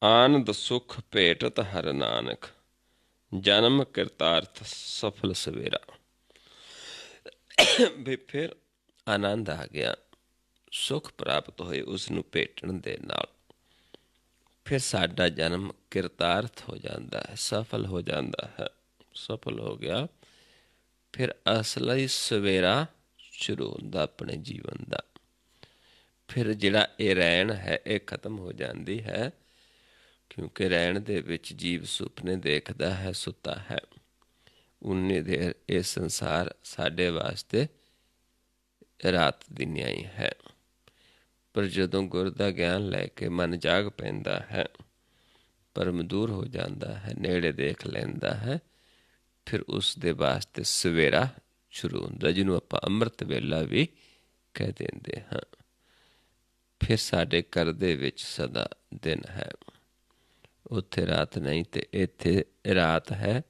ਆਨੰਦ ਸੁਖ ਭੇਟਤ ਹਰ ਨਾਨਕ, ਜਨਮ ਕਿਰਤਾਰਥ ਸਫਲ ਸਵੇਰਾ। ਵੀ ਫਿਰ ਆਨੰਦ ਆ ਗਿਆ, ਸੁਖ ਪ੍ਰਾਪਤ ਹੋਏ ਉਸ ਨੂੰ ਭੇਟਣ ਦੇ ਨਾਲ। ਫਿਰ ਸਾਡਾ ਜਨਮ ਕਿਰਤਾਰਥ ਹੋ ਜਾਂਦਾ ਹੈ, ਸਫਲ ਹੋ ਜਾਂਦਾ ਹੈ। ਸਫਲ ਹੋ ਗਿਆ, ਫਿਰ ਅਸਲੀ ਸਵੇਰਾ ਸ਼ੁਰੂ ਹੁੰਦਾ ਆਪਣੇ ਜੀਵਨ ਦਾ। ਫਿਰ ਜਿਹੜਾ ਇਹ ਰਹਿਣ ਹੈ ਇਹ ਖਤਮ ਹੋ ਜਾਂਦੀ ਹੈ, ਕਿਉਂਕਿ ਰਹਿਣ ਦੇ ਵਿੱਚ ਜੀਵ ਸੁਪਨੇ ਦੇਖਦਾ ਹੈ, ਸੁੱਤਾ ਹੈ। ਉਨੀ ਦੇਰ ਇਹ ਸੰਸਾਰ ਸਾਡੇ ਵਾਸਤੇ ਰਾਤ ਦੀ ਨਿਆਈ ਹੈ। ਪਰ ਜਦੋਂ ਗੁਰ ਦਾ ਗਿਆਨ ਲੈ ਕੇ ਮਨ ਜਾਗ ਪੈਂਦਾ ਹੈ, ਭਰਮ ਦੂਰ ਹੋ ਜਾਂਦਾ ਹੈ, ਨੇੜੇ ਦੇਖ ਲੈਂਦਾ ਹੈ, ਫਿਰ ਉਸ ਦੇ ਵਾਸਤੇ ਸਵੇਰਾ ਸ਼ੁਰੂ ਹੁੰਦਾ, ਜਿਹਨੂੰ ਆਪਾਂ ਅੰਮ੍ਰਿਤ ਵੇਲਾ ਵੀ ਕਹਿ ਦਿੰਦੇ ਹਾਂ। ਫਿਰ ਸਾਡੇ ਘਰ ਦੇ ਵਿੱਚ ਸਦਾ ਦਿਨ ਹੈ, ਉੱਥੇ ਰਾਤ ਨਹੀਂ ਤੇ ਇੱਥੇ ਰਾਤ ਹੈ,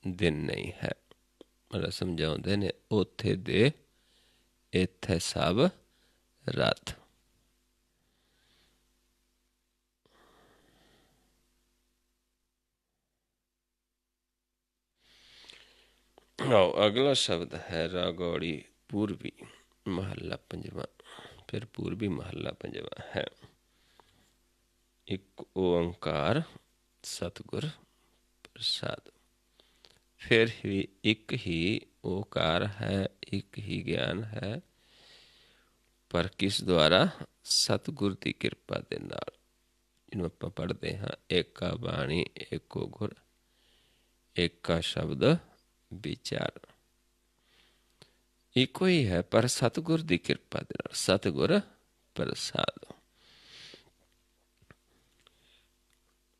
ਦਿਨ ਨਹੀਂ ਹੈ। ਮਤਲਬ ਸਮਝਾਉਂਦੇ ਨੇ ਉੱਥੇ ਦੇ ਇੱਥੇ ਸਭ ਰਾਤ। ਆਓ ਅਗਲਾ ਸ਼ਬਦ ਹੈ ਰਾਗੌੜੀ ਪੂਰਬੀ ਮਹੱਲਾ ਪੰਜਵਾਂ। ਫਿਰ ਪੂਰਬੀ ਮਹੱਲਾ ਪੰਜਵਾਂ ਹੈ। ਇੱਕ ਓੰਕਾਰ ਸਤਿਗੁਰ ਪ੍ਰਸਾਦ। ਫਿਰ ਵੀ ਇੱਕ ਹੀ ਓਕਾਰ ਹੈ, ਇੱਕ ਹੀ ਗਿਆਨ ਹੈ, ਪਰ ਕਿਸ ਦੁਆਰਾ? ਸਤਿਗੁਰ ਦੀ ਕਿਰਪਾ ਦੇ ਨਾਲ। ਜਿਹਨੂੰ ਆਪਾਂ ਪੜ੍ਹਦੇ ਹਾਂ ਏਕਾ ਬਾਣੀ ਏਕੋ ਗੁਰ, ਏਕਾ ਸ਼ਬਦ ਵਿਚਾਰ। ਇੱਕੋ ਹੀ ਹੈ, ਪਰ ਸਤਿਗੁਰ ਦੀ ਕਿਰਪਾ ਦੇ ਨਾਲ। ਸਤਿਗੁਰ ਪ੍ਰਸਾਦ।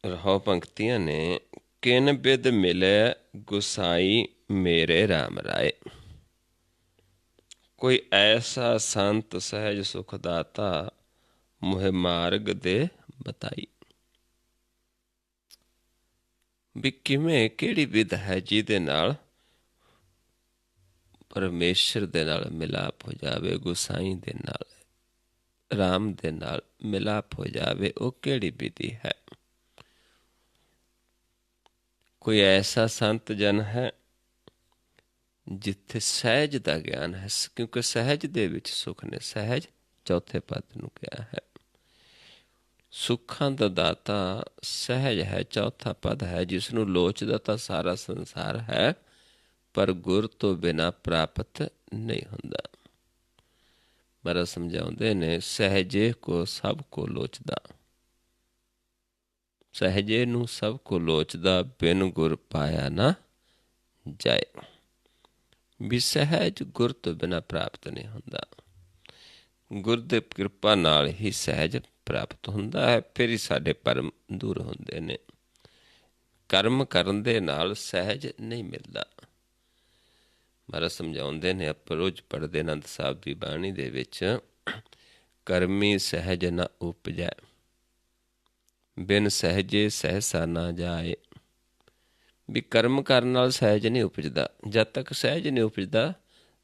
ਰਹਾਉ ਪੰਕਤੀਆਂ ਨੇ। ਕਿਨ ਬਿਦ ਮਿਲੇ ਗੁਸਾਈ ਮੇਰੇ ਰਾਮ ਰਾਏ, ਕੋਈ ਐਸਾ ਸੰਤ ਸਹਿਜ ਸੁਖ ਦਾਤਾ, ਮੋਹਿ ਮਾਰਗ ਦੇ ਬਤਾਈ। ਵੀ ਕਿਵੇਂ, ਕਿਹੜੀ ਵਿਧ ਹੈ ਜਿਹਦੇ ਨਾਲ ਪਰਮੇਸ਼ਰ ਦੇ ਨਾਲ ਮਿਲਾਪ ਹੋ ਜਾਵੇ, ਗੁਸਾਈ ਦੇ ਨਾਲ, ਰਾਮ ਦੇ ਨਾਲ ਮਿਲਾਪ ਹੋ ਜਾਵੇ। ਉਹ ਕਿਹੜੀ ਵਿਧੀ ਹੈ? ਕੋਈ ਐਸਾ ਸੰਤ ਜਨ ਹੈ ਜਿੱਥੇ ਸਹਿਜ ਦਾ ਗਿਆਨ ਹੈ, ਕਿਉਂਕਿ ਸਹਿਜ ਦੇ ਵਿੱਚ ਸੁੱਖ ਨੇ। ਸਹਿਜ ਚੌਥੇ ਪਦ ਨੂੰ ਕਿਹਾ ਹੈ। ਸੁੱਖਾਂ ਦਾ ਦਾਤਾ ਸਹਿਜ ਹੈ, ਚੌਥਾ ਪਦ ਹੈ। ਜਿਸ ਨੂੰ ਲੋਚਦਾ ਤਾਂ ਸਾਰਾ ਸੰਸਾਰ ਹੈ, ਪਰ ਗੁਰ ਤੋਂ ਬਿਨਾਂ ਪ੍ਰਾਪਤ ਨਹੀਂ ਹੁੰਦਾ। ਮਹਾਰਾਜ ਸਮਝਾਉਂਦੇ ਨੇ ਸਹਿਜੇ ਕੋ ਸਭ ਕੋ ਲੋਚਦਾ, ਸਹਿਜੇ ਨੂੰ ਸਭ ਕੋ ਲੋਚਦਾ, ਬਿਨ ਗੁਰ ਪਾਇਆ ਨਾ ਜਾਏ। ਵੀ ਸਹਿਜ ਗੁਰ ਤੋਂ ਬਿਨਾਂ ਪ੍ਰਾਪਤ ਨਹੀਂ ਹੁੰਦਾ। ਗੁਰ ਦੇ ਕਿਰਪਾ ਨਾਲ ਹੀ ਸਹਿਜ ਪ੍ਰਾਪਤ ਹੁੰਦਾ ਹੈ। ਫਿਰ ਹੀ ਸਾਡੇ ਭਰਮ ਦੂਰ ਹੁੰਦੇ ਨੇ। ਕਰਮ ਕਰਨ ਦੇ ਨਾਲ ਸਹਿਜ ਨਹੀਂ ਮਿਲਦਾ। ਮਹਾਰਾਜ ਸਮਝਾਉਂਦੇ ਨੇ, ਆਪਾਂ ਰੋਜ਼ ਪੜ੍ਹਦੇ ਆਨੰਦ ਸਾਹਿਬ ਦੀ ਬਾਣੀ ਦੇ ਵਿੱਚ, ਕਰਮੀ ਸਹਿਜ ਨਾ ਉਪਜੈ, ਬਿਨ ਸਹਿਜੇ ਸਹਿਸਾ ਨਾ ਜਾਏ। ਵੀ ਕਰਮ ਕਰਨ ਨਾਲ ਸਹਿਜ ਨਹੀਂ ਉਪਜਦਾ। ਜਦ ਤੱਕ ਸਹਿਜ ਨਹੀਂ ਉਪਜਦਾ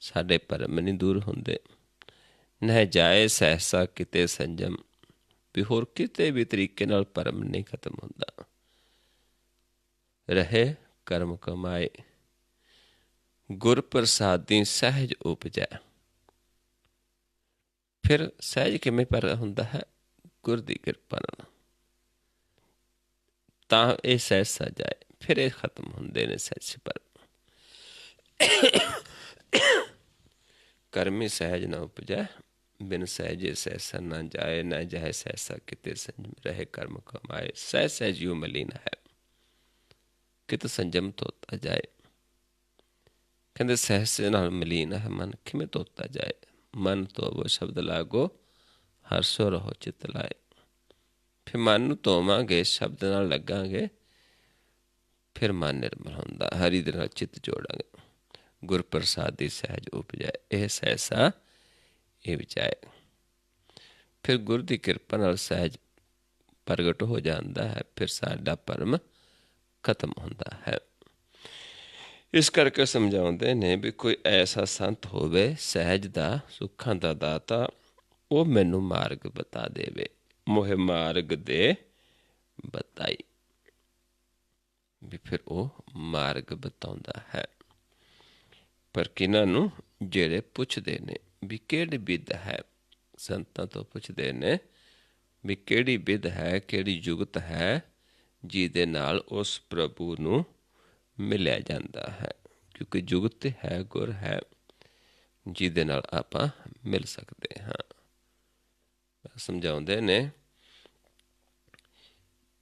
ਸਾਡੇ ਭਰਮ ਨਹੀਂ ਦੂਰ ਹੁੰਦੇ। ਨਹਿ ਜਾਏ ਸਹਿਸਾ ਕਿਤੇ ਸੰਜਮ, ਵੀ ਹੋਰ ਕਿਤੇ ਵੀ ਤਰੀਕੇ ਨਾਲ ਭਰਮ ਨਹੀਂ ਖਤਮ ਹੁੰਦਾ। ਰਹੇ ਕਰਮ ਕਮਾਏ, ਗੁਰ ਪ੍ਰਸਾਦੀ ਸਹਿਜ ਉਪਜੈ। ਫਿਰ ਸਹਿਜ ਕਿਵੇਂ ਪਰ ਹੁੰਦਾ ਹੈ? ਗੁਰ ਦੀ ਕਿਰਪਾ ਨਾਲ ਤਾਂ ਇਹ ਸਹਿਸਾ ਜਾਏ। ਫਿਰ ਇਹ ਖਤਮ ਹੁੰਦੇ ਨੇ ਸਹਿਜ ਪਰ। ਕਰਮੀ ਸਹਿਜ ਨਾ ਉਪਜੈ, ਬਿਨ ਸਹਿਜੇ ਸਹਿਸਾ ਨਾ ਜਾਏ। ਨਾ ਜਾਏ ਸਹਿਸਾ ਕਿਤੇ ਸੰਜਮ, ਰਹੇ ਕਰਮ ਕਮਾਏ। ਸਹਿ ਸਹਿਜਿਉ ਮਲੀਨ ਹੈ, ਕਿਤ ਸੰਜਮ ਧੋਤਾ ਜਾਏ। ਕਹਿੰਦੇ ਸਹਿਸੇ ਨਾਲ ਮਲੀਨ ਹੈ ਮਨ, ਕਿਵੇਂ ਧੋਤਾ ਜਾਏ? ਮਨ ਧੋਵੋ ਸ਼ਬਦ ਲਾਗੋ, ਹਰਸੋ ਰਹੋ ਚਿਤ ਲਾਏ। ਫਿਰ ਮਨ ਨੂੰ ਧੋਵਾਂਗੇ, ਸ਼ਬਦ ਨਾਲ ਲੱਗਾਂਗੇ, ਫਿਰ ਮਨ ਨਿਰਮਲ ਹੁੰਦਾ। ਹਰੀ ਦੇ ਨਾਲ ਚਿੱਤ ਜੋੜਾਂਗੇ। ਗੁਰ ਪ੍ਰਸਾਦੀ ਸਹਿਜ ਉਪਜੈ, ਇਹ ਸਹਿਸਾ ਇਹ ਵਿਚਾਏ। ਫਿਰ ਗੁਰ ਦੀ ਕਿਰਪਾ ਨਾਲ ਸਹਿਜ ਪ੍ਰਗਟ ਹੋ ਜਾਂਦਾ ਹੈ, ਫਿਰ ਸਾਡਾ ਭਰਮ ਖਤਮ ਹੁੰਦਾ ਹੈ। ਇਸ ਕਰਕੇ ਸਮਝਾਉਂਦੇ ਨੇ ਵੀ ਕੋਈ ਐਸਾ ਸੰਤ ਹੋਵੇ ਸਹਿਜ ਦਾ, ਸੁੱਖਾਂ ਦਾ ਦਾਤਾ, ਉਹ ਮੈਨੂੰ ਮਾਰਗ ਬਤਾ ਦੇਵੇ, ਮੋਹਿ ਮਾਰਗ ਦੇ ਬਤਾਈ। ਵੀ ਫਿਰ ਉਹ ਮਾਰਗ ਬਤਾਉਂਦਾ ਹੈ। ਪਰ ਕਿਹਨਾਂ ਨੂੰ? ਜਿਹੜੇ ਪੁੱਛਦੇ ਨੇ ਵੀ ਕਿਹੜੀ ਵਿਧ ਹੈ। ਸੰਤਾਂ ਤੋਂ ਪੁੱਛਦੇ ਨੇ ਵੀ ਕਿਹੜੀ ਵਿਧ ਹੈ, ਕਿਹੜੀ ਜੁਗਤ ਹੈ ਜਿਹਦੇ ਨਾਲ ਉਸ ਪ੍ਰਭੂ ਨੂੰ ਮਿਲਿਆ ਜਾਂਦਾ ਹੈ। ਕਿਉਂਕਿ ਜੁਗਤ ਹੈ, ਗੁਰ ਹੈ, ਜਿਹਦੇ ਨਾਲ ਆਪਾਂ ਮਿਲ ਸਕਦੇ ਹਾਂ। ਸਮਝਾਉਂਦੇ ਨੇ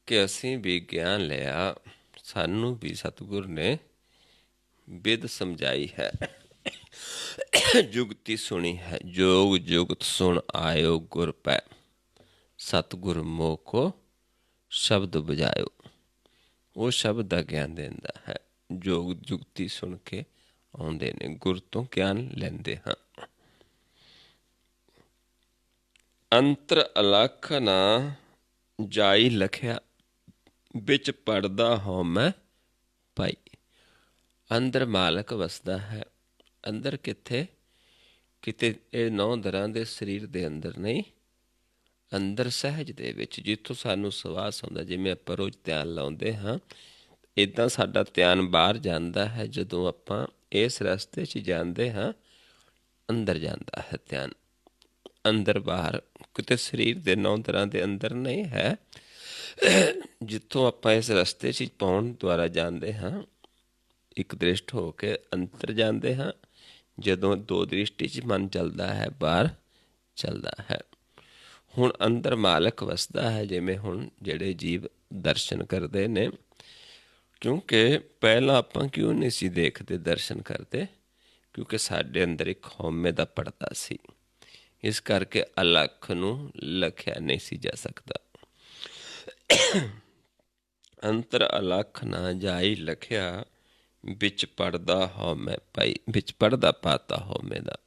ਕਿ ਅਸੀਂ ਵੀ ਗਿਆਨ ਲਿਆ, ਸਾਨੂੰ ਵੀ ਸਤਿਗੁਰ ਨੇ ਵਿਧ ਸਮਝਾਈ ਹੈ, ਜੁਗਤੀ ਸੁਣੀ ਹੈ। ਜੋਗ ਜੁਗਤ ਸੁਣ ਆਇਓ ਗੁਰ ਪੈ, ਸਤਿਗੁਰ ਮੋਹ ਕੋ ਸ਼ਬਦ ਬੁਝਾਇਓ। ਉਹ ਸ਼ਬਦ ਦਾ ਗਿਆਨ ਦਿੰਦਾ ਹੈ। ਜੋਗ ਜੁਗਤੀ ਸੁਣ ਕੇ ਆਉਂਦੇ ਨੇ, ਗੁਰ ਤੋਂ ਗਿਆਨ ਲੈਂਦੇ ਹਾਂ। ਅੰਤਰ ਅਲਖ ਨਾ ਜਾਈ ਲਖਿਆ, ਵਿੱਚ ਪੜਦਾ ਹਉਮੈ ਪਾਈ। ਅੰਦਰ ਮਾਲਕ ਵਸਦਾ ਹੈ। ਅੰਦਰ ਕਿੱਥੇ? ਕਿਤੇ ਇਹ 9 ਦਰਾਂ ਦੇ ਸਰੀਰ ਦੇ ਅੰਦਰ ਨਹੀਂ, ਅੰਦਰ ਸਹਿਜ ਦੇ ਵਿੱਚ, ਜਿੱਥੋਂ ਸਾਨੂੰ ਸਵਾਸ ਹੁੰਦਾ। ਜਿਵੇਂ ਆਪਾਂ ਰੋਜ਼ ਧਿਆਨ ਲਾਉਂਦੇ ਹਾਂ, ਇੱਦਾਂ ਸਾਡਾ ਧਿਆਨ ਬਾਹਰ ਜਾਂਦਾ ਹੈ। ਜਦੋਂ ਆਪਾਂ ਇਸ ਰਸਤੇ 'ਚ ਜਾਂਦੇ ਹਾਂ, ਅੰਦਰ ਜਾਂਦਾ ਹੈ ਧਿਆਨ, ਅੰਦਰ ਬਾਹਰ, ਕਿਤੇ ਸਰੀਰ ਦੇ 9 ਦਰਾਂ ਦੇ ਅੰਦਰ ਨਹੀਂ ਹੈ। ਜਿੱਥੋਂ ਆਪਾਂ ਇਸ ਰਸਤੇ 'ਚ ਪਾਉਣ ਦੁਆਰਾ ਜਾਂਦੇ ਹਾਂ, ਇੱਕ ਦ੍ਰਿਸ਼ਟ ਹੋ ਕੇ ਅੰਤਰ ਜਾਂਦੇ ਹਾਂ। ਜਦੋਂ 2 ਦ੍ਰਿਸ਼ਟੀ 'ਚ ਮਨ ਚੱਲਦਾ ਹੈ, ਬਾਹਰ ਚੱਲਦਾ ਹੈ। ਹੁਣ ਅੰਦਰ ਮਾਲਕ ਵਸਦਾ ਹੈ। ਜਿਵੇਂ ਹੁਣ ਜਿਹੜੇ ਜੀਵ ਦਰਸ਼ਨ ਕਰਦੇ ਨੇ, ਕਿਉਂਕਿ ਪਹਿਲਾਂ ਆਪਾਂ ਕਿਉਂ ਨਹੀਂ ਸੀ ਦੇਖਦੇ, ਦਰਸ਼ਨ ਕਰਦੇ? ਕਿਉਂਕਿ ਸਾਡੇ ਅੰਦਰ ਇੱਕ ਹਉਮੈ ਦਾ ਪਰਦਾ ਸੀ। ਇਸ ਕਰਕੇ ਅਲਖ ਨੂੰ ਲਖਿਆ ਨਹੀਂ ਸੀ ਜਾ ਸਕਦਾ। ਅੰਤਰ ਅਲਖ ਨਾ ਜਾਈ ਲਖਿਆ, ਵਿੱਚ ਪੜਦਾ ਹਉਮੈ ਪਾਈ। ਵਿੱਚ ਪੜਦਾ ਪਾਤਾ ਹਉਮੈ ਦਾ।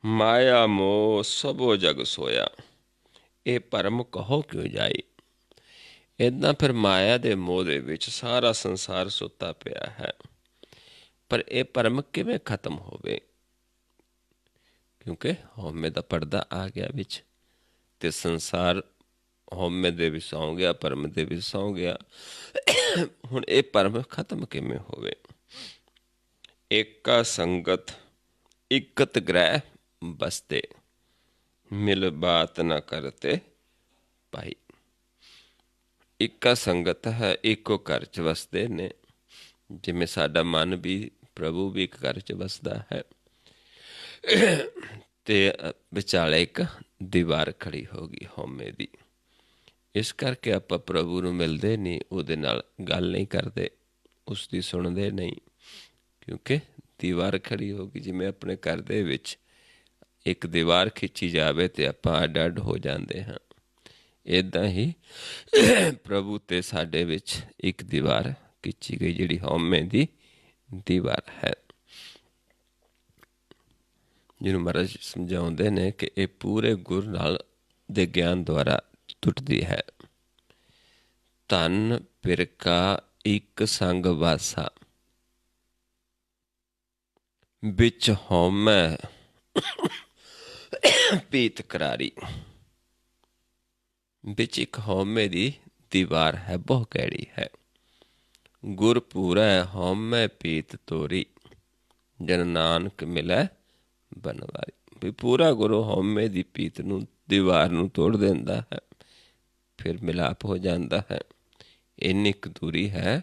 ਮਾਇਆ ਮੋਹ ਸਭੋ ਜਗ ਸੋਇਆ, ਇਹ ਭਰਮ ਕਹੋ ਕਿਉਂ ਜਾਈ। ਇੱਦਾਂ ਫਿਰ ਮਾਇਆ ਦੇ ਮੋਹ ਦੇ ਵਿੱਚ ਸਾਰਾ ਸੰਸਾਰ ਸੁੱਤਾ ਪਿਆ ਹੈ। ਪਰ ਇਹ ਭਰਮ ਕਿਵੇਂ ਖਤਮ ਹੋਵੇ? ਕਿਉਂਕਿ ਹਉਮੈ ਦਾ ਪਰਦਾ ਆ ਗਿਆ ਵਿੱਚ, ਤੇ ਸੰਸਾਰ ਹਉਮੈ ਦੇ ਵਿੱਚ ਸੌਂ ਗਿਆ, ਭਰਮ ਦੇ ਵਿੱਚ ਸੌਂ ਗਿਆ। ਹੁਣ ਇਹ ਭਰਮ ਖਤਮ ਕਿਵੇਂ ਹੋਵੇ? ਏਕਾ ਸੰਗਤ ਇਕਤ ਗ੍ਰਹਿ ਬਸਤੇ, ਮਿਲ ਬਾਤ ਨਾ ਕਰਤੇ ਭਾਈ। ਇੱਕਾ ਸੰਗਤ ਹੈ, ਇੱਕੋ ਘਰ 'ਚ ਵਸਦੇ ਨੇ। ਜਿਵੇਂ ਸਾਡਾ ਮਨ ਵੀ, ਪ੍ਰਭੂ ਵੀ ਇੱਕ ਘਰ 'ਚ ਵਸਦਾ ਹੈ, ਤੇ ਵਿਚਾਲੇ ਇੱਕ ਦੀਵਾਰ ਖੜੀ ਹੋ ਗਈ ਹਉਮੈ ਦੀ। ਇਸ ਕਰਕੇ ਆਪਾਂ ਪ੍ਰਭੂ ਨੂੰ ਮਿਲਦੇ ਨਹੀਂ, ਉਹਦੇ ਨਾਲ ਗੱਲ ਨਹੀਂ ਕਰਦੇ, ਉਸ ਦੀ ਸੁਣਦੇ ਨਹੀਂ, ਕਿਉਂਕਿ ਦੀਵਾਰ ਖੜੀ ਹੋ ਗਈ। ਜਿਵੇਂ ਆਪਣੇ ਘਰ ਦੇ ਵਿੱਚ ਇੱਕ ਦੀਵਾਰ ਖਿੱਚੀ ਜਾਵੇ ਤੇ ਆਪਾਂ ਅੱਡ ਅੱਡ ਹੋ ਜਾਂਦੇ ਹਾਂ, ਇੱਦਾਂ ਹੀ ਪ੍ਰਭੂ ਤੇ ਸਾਡੇ ਵਿੱਚ ਇੱਕ ਦੀਵਾਰ ਖਿੱਚੀ ਗਈ, ਜਿਹੜੀ ਹਉਮੈ ਦੀ ਦੀਵਾਰ ਹੈ, ਜਿਹਨੂੰ ਮਹਾਰਾਜ ਸਮਝਾਉਂਦੇ ਨੇ ਕਿ ਇਹ ਪੂਰੇ ਗੁਰ ਨਾਲ ਦੇ ਗਿਆਨ ਦੁਆਰਾ ਟੁੱਟਦੀ ਹੈ। ਧਨ ਪਿਰਕਾ ਇੱਕ ਸੰਗ ਵਾਸਾ, ਵਿੱਚ ਹਉਮੈ ਪੀਤ ਕਰਾਰੀ। ਵਿੱਚ ਇੱਕ ਹਉਮੈ ਦੀ ਦੀਵਾਰ ਹੈ, ਬਹੁ ਕੈੜੀ ਹੈ। ਗੁਰ ਪੂਰੈ ਹਉਮੈ ਪੀਤ ਤੋਰੀ, ਜਨ ਨਾਨਕ ਮਿਲੈ ਬਨਵਾਰੀ। ਵੀ ਪੂਰਾ ਗੁਰੂ ਹਉਮੈ ਦੀ ਪੀਤ ਨੂੰ, ਦੀਵਾਰ ਨੂੰ ਤੋੜ ਦਿੰਦਾ ਹੈ, ਫਿਰ ਮਿਲਾਪ ਹੋ ਜਾਂਦਾ ਹੈ। ਇੰਨੀ ਕੁ ਦੂਰੀ ਹੈ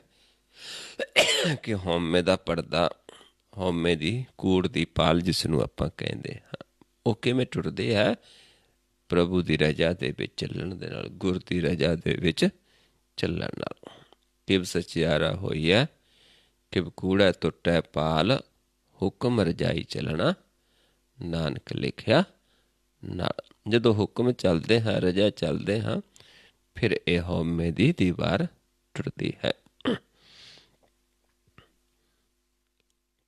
ਕਿ ਹਉਮੈ ਦਾ ਪਰਦਾ, ਹਉਮੈ ਦੀ ਕੂੜ ਦੀ ਪਾਲ ਜਿਸ ਨੂੰ ਆਪਾਂ ਕਹਿੰਦੇ ਹਾਂ, ਉਹ ਕਿਵੇਂ ਟੁੱਟਦੇ ਹੈ? ਪ੍ਰਭੂ ਦੀ ਰਜਾ ਦੇ ਵਿੱਚ ਚੱਲਣ ਦੇ ਨਾਲ, ਗੁਰ ਦੀ ਰਜਾ ਦੇ ਵਿੱਚ ਚੱਲਣ ਨਾਲ। ਕਿਵ ਸਚਿਆਰਾ ਹੋਈਐ, ਕਿਵ ਕੂੜਾ ਟੁੱਟੈ ਪਾਲ, ਹੁਕਮ ਰਜਾਈ ਚੱਲਣਾ, ਨਾਨਕ ਲਿਖਿਆ ਨਾਲ। ਜਦੋਂ ਹੁਕਮ ਚੱਲਦੇ ਹਾਂ, ਰਜਾ ਚੱਲਦੇ ਹਾਂ, ਫਿਰ ਇਹ ਹਉਮੈ ਦੀ ਦੀਵਾਰ ਟੁੱਟਦੀ ਹੈ।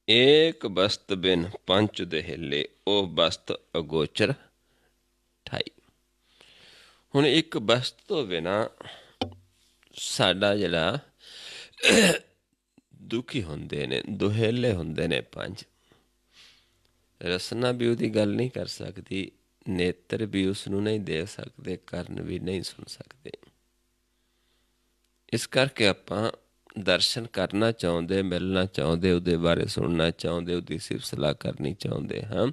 ਏਕ ਬਸਤ ਬਿਨ ਪੰਚ ਦੇਹਲੇ, ਉਹ ਬਸਤ ਅਗੋਚਰ ਠਾਈ। ਹੁਣ ਇੱਕ ਵਸਤ ਤੋਂ ਬਿਨਾਂ ਸਾਡਾ ਜਿਹੜਾ ਦੁਖੀ ਹੁੰਦੇ ਨੇ, ਦੁਹੇਲੇ ਹੁੰਦੇ ਨੇ ਪੰਜ। ਰਸਨਾ ਵੀ ਉਹਦੀ ਗੱਲ ਨਹੀਂ ਕਰ ਸਕਦੀ, ਨੇਤਰ ਵੀ ਉਸ ਨੂੰ ਨਹੀਂ ਦੇਖ ਸਕਦੇ, ਕੰਨ ਵੀ ਨਹੀਂ ਸੁਣ ਸਕਦੇ। ਇਸ ਕਰਕੇ ਆਪਾਂ ਦਰਸ਼ਨ ਕਰਨਾ ਚਾਹੁੰਦੇ, ਮਿਲਣਾ ਚਾਹੁੰਦੇ, ਉਹਦੇ ਬਾਰੇ ਸੁਣਨਾ ਚਾਹੁੰਦੇ, ਉਹਦੀ ਸਿਫਤ ਸਲਾਹ ਕਰਨੀ ਚਾਹੁੰਦੇ ਹਾਂ।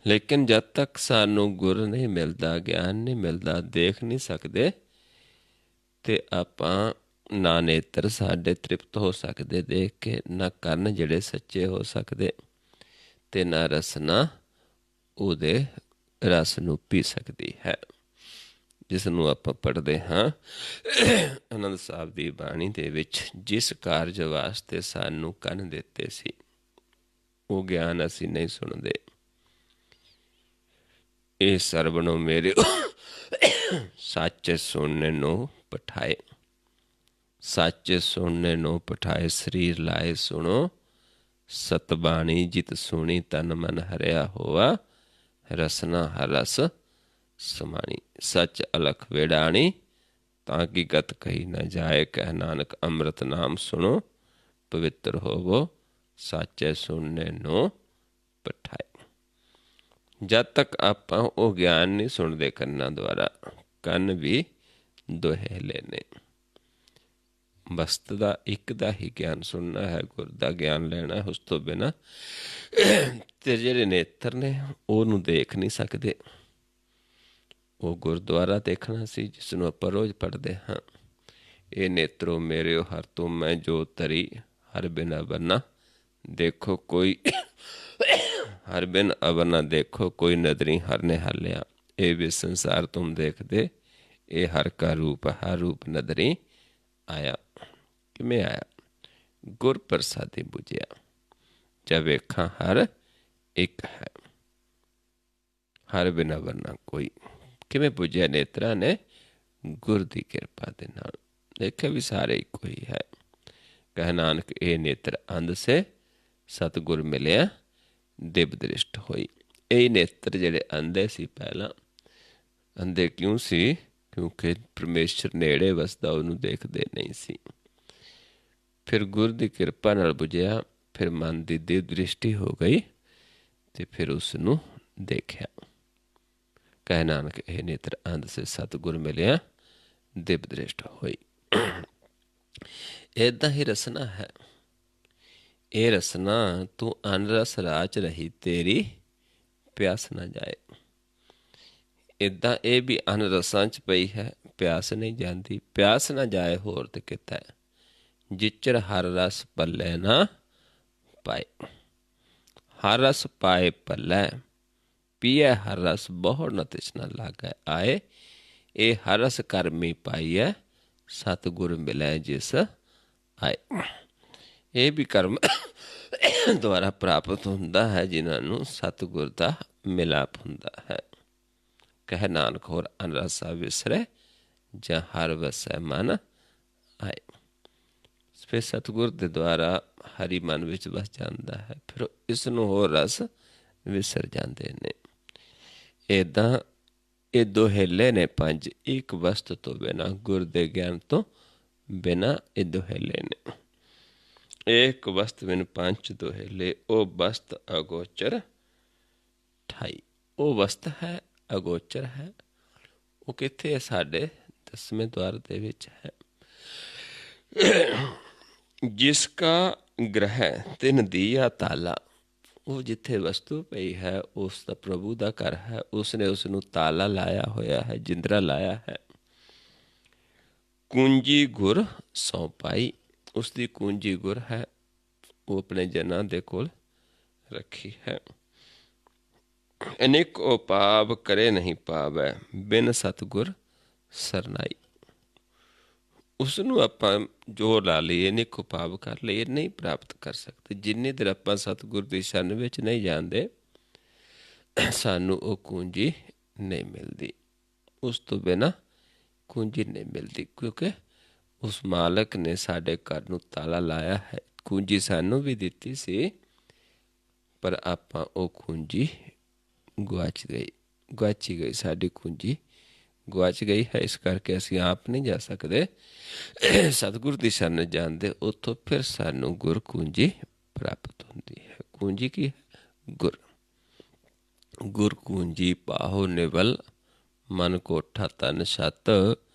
ਲੇਕਿਨ ਜਦ ਤੱਕ ਸਾਨੂੰ ਗੁਰ ਨਹੀਂ ਮਿਲਦਾ, ਗਿਆਨ ਨਹੀਂ ਮਿਲਦਾ, ਦੇਖ ਨਹੀਂ ਸਕਦੇ, ਤੇ ਆਪਾਂ ਨਾ ਨੇਤਰ ਸਾਡੇ ਤ੍ਰਿਪਤ ਹੋ ਸਕਦੇ ਦੇਖ ਕੇ, ਨਾ ਕੰਨ ਜਿਹੜੇ ਸੱਚੇ ਹੋ ਸਕਦੇ, ਤੇ ਨਾ ਰਸਨਾ ਉਹਦੇ ਰਸ ਨੂੰ ਪੀ ਸਕਦੀ ਹੈ। ਜਿਸ ਨੂੰ ਆਪਾਂ ਪੜ੍ਹਦੇ ਹਾਂ ਆਨੰਦ ਸਾਹਿਬ ਦੀ ਬਾਣੀ ਦੇ ਵਿੱਚ, ਜਿਸ ਕਾਰਜ ਵਾਸਤੇ ਸਾਨੂੰ ਕੰਨ ਦਿੱਤੇ ਸੀ, ਉਹ ਗਿਆਨ ਅਸੀਂ ਨਹੀਂ ਸੁਣਦੇ। ਇਹ ਸਰਵਣੋ ਮੇਰੇ ਸਾਚੇ ਸੁਣਨੇ ਨੂੰ ਪਠਾਏ, ਸਾਚੇ ਸੁਣਨੇ ਨੂੰ ਪਠਾਏ, ਸਰੀਰ ਲਾਏ ਸੁਣੋ ਸਤਬਾਣੀ, ਜਿਤ ਸੁਣੀ ਤਨ ਮਨ ਹਰਿਆ ਹੋਆ, ਰਸਨਾ ਹਰ ਰਸ ਸਮਾਣੀ। ਸੱਚ ਅਲਖ ਵੇੜਾਣੀ, ਤਾਂ ਕਿ ਗਤ ਕਹੀ ਨਾ ਜਾਏ, ਕਹਿ ਨਾਨਕ ਅੰਮ੍ਰਿਤ ਨਾਮ ਸੁਣੋ ਪਵਿੱਤਰ ਹੋਵੋ, ਸਾਚੇ ਸੁਣਨੇ ਨੂੰ ਪਠਾਏ। ਜਦ ਤੱਕ ਆਪਾਂ ਉਹ ਗਿਆਨ ਨਹੀਂ ਸੁਣਦੇ ਕੰਨਾਂ ਦੁਆਰਾ, ਕੰਨ ਵੀ ਦੁਹੇਲੇ ਨੇ। ਵਸਤ ਦਾ ਇੱਕ ਦਾ ਹੀ ਗਿਆਨ ਸੁਣਨਾ ਹੈ, ਗੁਰ ਦਾ ਗਿਆਨ ਲੈਣਾ ਹੈ, ਉਸ ਤੋਂ ਬਿਨਾਂ। ਤੇ ਜਿਹੜੇ ਨੇਤਰ ਨੇ ਉਹਨੂੰ ਦੇਖ ਨਹੀਂ ਸਕਦੇ। ਉਹ ਗੁਰਦੁਆਰਾ ਦੇਖਣਾ ਸੀ, ਜਿਸ ਨੂੰ ਆਪਾਂ ਰੋਜ਼ ਪੜ੍ਹਦੇ ਹਾਂ। ਇਹ ਨੇਤਰੋ ਮੇਰਿਓ ਹਰ ਤੁਮ ਮੈਂ ਜੋ ਤਰੀ, ਹਰ ਬਿਨ ਅਵਰ ਨਾ ਦੇਖੋ ਕੋਈ, ਹਰ ਬਿਨ ਅਵਰ ਨਾ ਦੇਖੋ ਕੋਈ, ਨਦਰੀ ਹਰ ਨੇ ਹਾਲਿਆ। ਇਹ ਵੀ ਸੰਸਾਰ ਤੁਮ ਦੇਖਦੇ, ਇਹ ਹਰ ਕਾ ਰੂਪ, ਹਰ ਰੂਪ ਨਦਰੀ ਆਇਆ। ਕਿਵੇਂ ਆਇਆ? ਗੁਰ ਪ੍ਰਸਾਦੀ ਬੁਝਿਆ, ਜਬ ਵੇਖਾਂ ਹਰ ਇੱਕ ਹੈ, ਹਰ ਬਿਨ ਅਵਰ ਨਾ ਕੋਈ। ਕਿਵੇਂ ਪੁੱਜਿਆ ਨੇਤਰਾਂ ਨੇ? ਗੁਰ ਦੀ ਕਿਰਪਾ ਦੇ ਨਾਲ। ਦੇਖਿਆ ਵੀ ਸਾਰੇ ਇੱਕੋ ਹੀ ਹੈ। ਕਹਿ ਨਾਨਕ ਇਹ ਨੇਤਰ ਅੰਧ ਸੇ, ਸਤਿਗੁਰ ਮਿਲਿਆ ਦਿਵ ਦ੍ਰਿਸ਼ਟ ਹੋਈ। ਇਹ ਨੇਤਰ ਜਿਹੜੇ ਅੰਧੇ ਸੀ ਪਹਿਲਾਂ, ਅੰਧੇ ਕਿਉਂ ਸੀ? ਕਿਉਂਕਿ ਪਰਮੇਸ਼ਰ ਨੇੜੇ ਵਸਦਾ, ਉਹਨੂੰ ਦੇਖਦੇ ਨਹੀਂ ਸੀ। ਫਿਰ ਗੁਰ ਦੀ ਕਿਰਪਾ ਨਾਲ ਬੁਝਿਆ, ਫਿਰ ਮਨ ਦੀ ਦਿਵ ਦ੍ਰਿਸ਼ਟੀ ਹੋ ਗਈ, ਤੇ ਫਿਰ ਉਸ ਨੂੰ ਦੇਖਿਆ। ਕਹਿ ਨਾਨਕ ਇਹ ਨੇਤਰ ਅੰਧ ਸੇ, ਸਤਿਗੁਰ ਮਿਲਿਆ ਦਿਵ ਦ੍ਰਿਸ਼ਟ ਹੋਈ। ਏਦਾਂ ਹੀ ਰਸਨਾ ਹੈ। ਇਹ ਰਸਨਾ ਤੂੰ ਅਨਰਸ ਰਾਚ ਰਹੀ, ਤੇਰੀ ਪਿਆਸ ਨਾ ਜਾਏ। ਏਦਾਂ ਇਹ ਵੀ ਅਨਰਸਾਂ 'ਚ ਪਈ ਹੈ, ਪਿਆਸ ਨਹੀਂ ਜਾਂਦੀ। ਪਿਆਸ ਨਾ ਜਾਏ ਹੋਰ ਤੇ ਕਿੱਤਾ ਹੈ। ਜਿਚਰ ਹਰ ਰਸ ਪੱਲੇ ਨਾ ਪਾਏ, ਹਰ ਰਸ ਪਾਏ ਪੱਲੇ, ਪੀਏ ਹਰ ਰਸ ਬਹੁ ਨ ਤਿਸਨਾ ਲਾਗੈ ਆਏ। ਇਹ ਹਰ ਰਸ ਕਰਮੀ ਪਾਈਐ, ਸਤਿਗੁਰ ਮਿਲੈ ਜਿਸ ਆਏ। ਇਹ ਵੀ ਕਰਮ ਦੁਆਰਾ ਪ੍ਰਾਪਤ ਹੁੰਦਾ ਹੈ, ਜਿਨ੍ਹਾਂ ਨੂੰ ਸਤਿਗੁਰ ਦਾ ਮਿਲਾਪ ਹੁੰਦਾ ਹੈ। ਕਹਿ ਨਾਨਕ ਹੋਰ ਅਨਰਸਾ ਵਿਸਰੈ, ਜਾਂ ਹਰ ਵਸੈ ਮਨ ਆਏ। ਫਿਰ ਸਤਿਗੁਰ ਦੇ ਦੁਆਰਾ ਹਰੀ ਮਨ ਵਿੱਚ ਵਸ ਜਾਂਦਾ ਹੈ, ਫਿਰ ਇਸ ਨੂੰ ਹੋਰ ਰਸ ਵਿਸਰ ਜਾਂਦੇ ਨੇ। ਏਦਾਂ ਇਹ ਦੁਹੇਲੇ ਨੇ ਪੰਜ, ਇੱਕ ਵਸਤ ਤੋਂ ਬਿਨਾਂ, ਗੁਰ ਦੇ ਗਿਆਨ ਤੋਂ ਬਿਨਾਂ ਇਹ ਦੁਹੇਲੇ ਨੇ। ਇੱਕ ਵਸਤ ਬਿਨ ਪੰਜ ਦੁਹੇਲੇ, ਉਹ ਵਸਤ ਅਗੋਚਰ ਠਾਈ। ਉਹ ਵਸਤ ਹੈ, ਅਗੋਚਰ ਹੈ। ਉਹ ਕਿੱਥੇ ਹੈ? ਸਾਡੇ 10ਵੇਂ ਦੁਆਰ ਦੇ ਵਿੱਚ ਹੈ। ਜਿਸ ਕਾ ਗ੍ਰਹਿ ਤਿਨ ਦੀਆ ਤਾਲਾ, ਉਹ ਜਿੱਥੇ ਵਸਤੂ ਪਈ ਹੈ, ਉਸ ਦਾ ਪ੍ਰਭੂ ਦਾ ਘਰ ਹੈ। ਉਸਨੇ ਉਸ ਨੂੰ ਤਾਲਾ ਲਾਇਆ ਹੋਇਆ ਹੈ, ਜਿੰਦਰਾ ਲਾਇਆ ਹੈ। ਕੁੰਜੀ ਗੁਰ ਸੌ ਪਾਈ, ਉਸਦੀ ਕੁੰਜੀ ਗੁਰ ਹੈ, ਉਹ ਆਪਣੇ ਜਨਾਂ ਦੇ ਕੋਲ ਰੱਖੀ ਹੈ। ਅਨੇਕੋ ਪਾਪ ਕਰੇ ਨਹੀਂ ਪਾਵੈ, ਬਿਨ ਸਤਿਗੁਰ ਸਰਨਾਈ। ਉਸ ਨੂੰ ਆਪਾਂ ਜੋ ਲਾ ਲਈਏ, ਅਨੇਕੋ ਪਾਪ ਕਰ ਲਈਏ, ਨਹੀਂ ਪ੍ਰਾਪਤ ਕਰ ਸਕਦੇ। ਜਿੰਨੀ ਦੇਰ ਆਪਾਂ ਸਤਿਗੁਰ ਦੀ ਸ਼ਰਨ ਵਿੱਚ ਨਹੀਂ ਜਾਂਦੇ, ਸਾਨੂੰ ਉਹ ਕੁੰਜੀ ਨਹੀਂ ਮਿਲਦੀ। ਉਸ ਤੋਂ ਬਿਨਾਂ ਕੁੰਜੀ ਨਹੀਂ ਮਿਲਦੀ, ਕਿਉਂਕਿ ਉਸ ਮਾਲਕ ਨੇ ਸਾਡੇ ਘਰ ਨੂੰ ਤਾਲਾ ਲਾਇਆ ਹੈ। ਕੁੰਜੀ ਸਾਨੂੰ ਵੀ ਦਿੱਤੀ ਸੀ, ਪਰ ਆਪਾਂ ਉਹ ਕੁੰਜੀ ਗੁਆਚੀ ਗਈ ਸਾਡੀ ਕੁੰਜੀ ਗੁਆਚ ਗਈ ਹੈ। ਇਸ ਕਰਕੇ ਅਸੀਂ ਆਪ ਨਹੀਂ ਜਾ ਸਕਦੇ, ਸਤਿਗੁਰ ਦੀ ਸ਼ਰਨ ਜਾਂਦੇ, ਉੱਥੋਂ ਫਿਰ ਸਾਨੂੰ ਗੁਰ ਕੂੰਜੀ ਪ੍ਰਾਪਤ ਹੁੰਦੀ ਹੈ। ਕੂੰਜੀ ਕੀ ਹੈ? ਗੁਰ। ਗੁਰ ਕੂੰਜੀ ਪਾਹੋ ਨਿਵਲ, ਮਨ ਕੋਠਾ ਤਨ ਛੱਤ,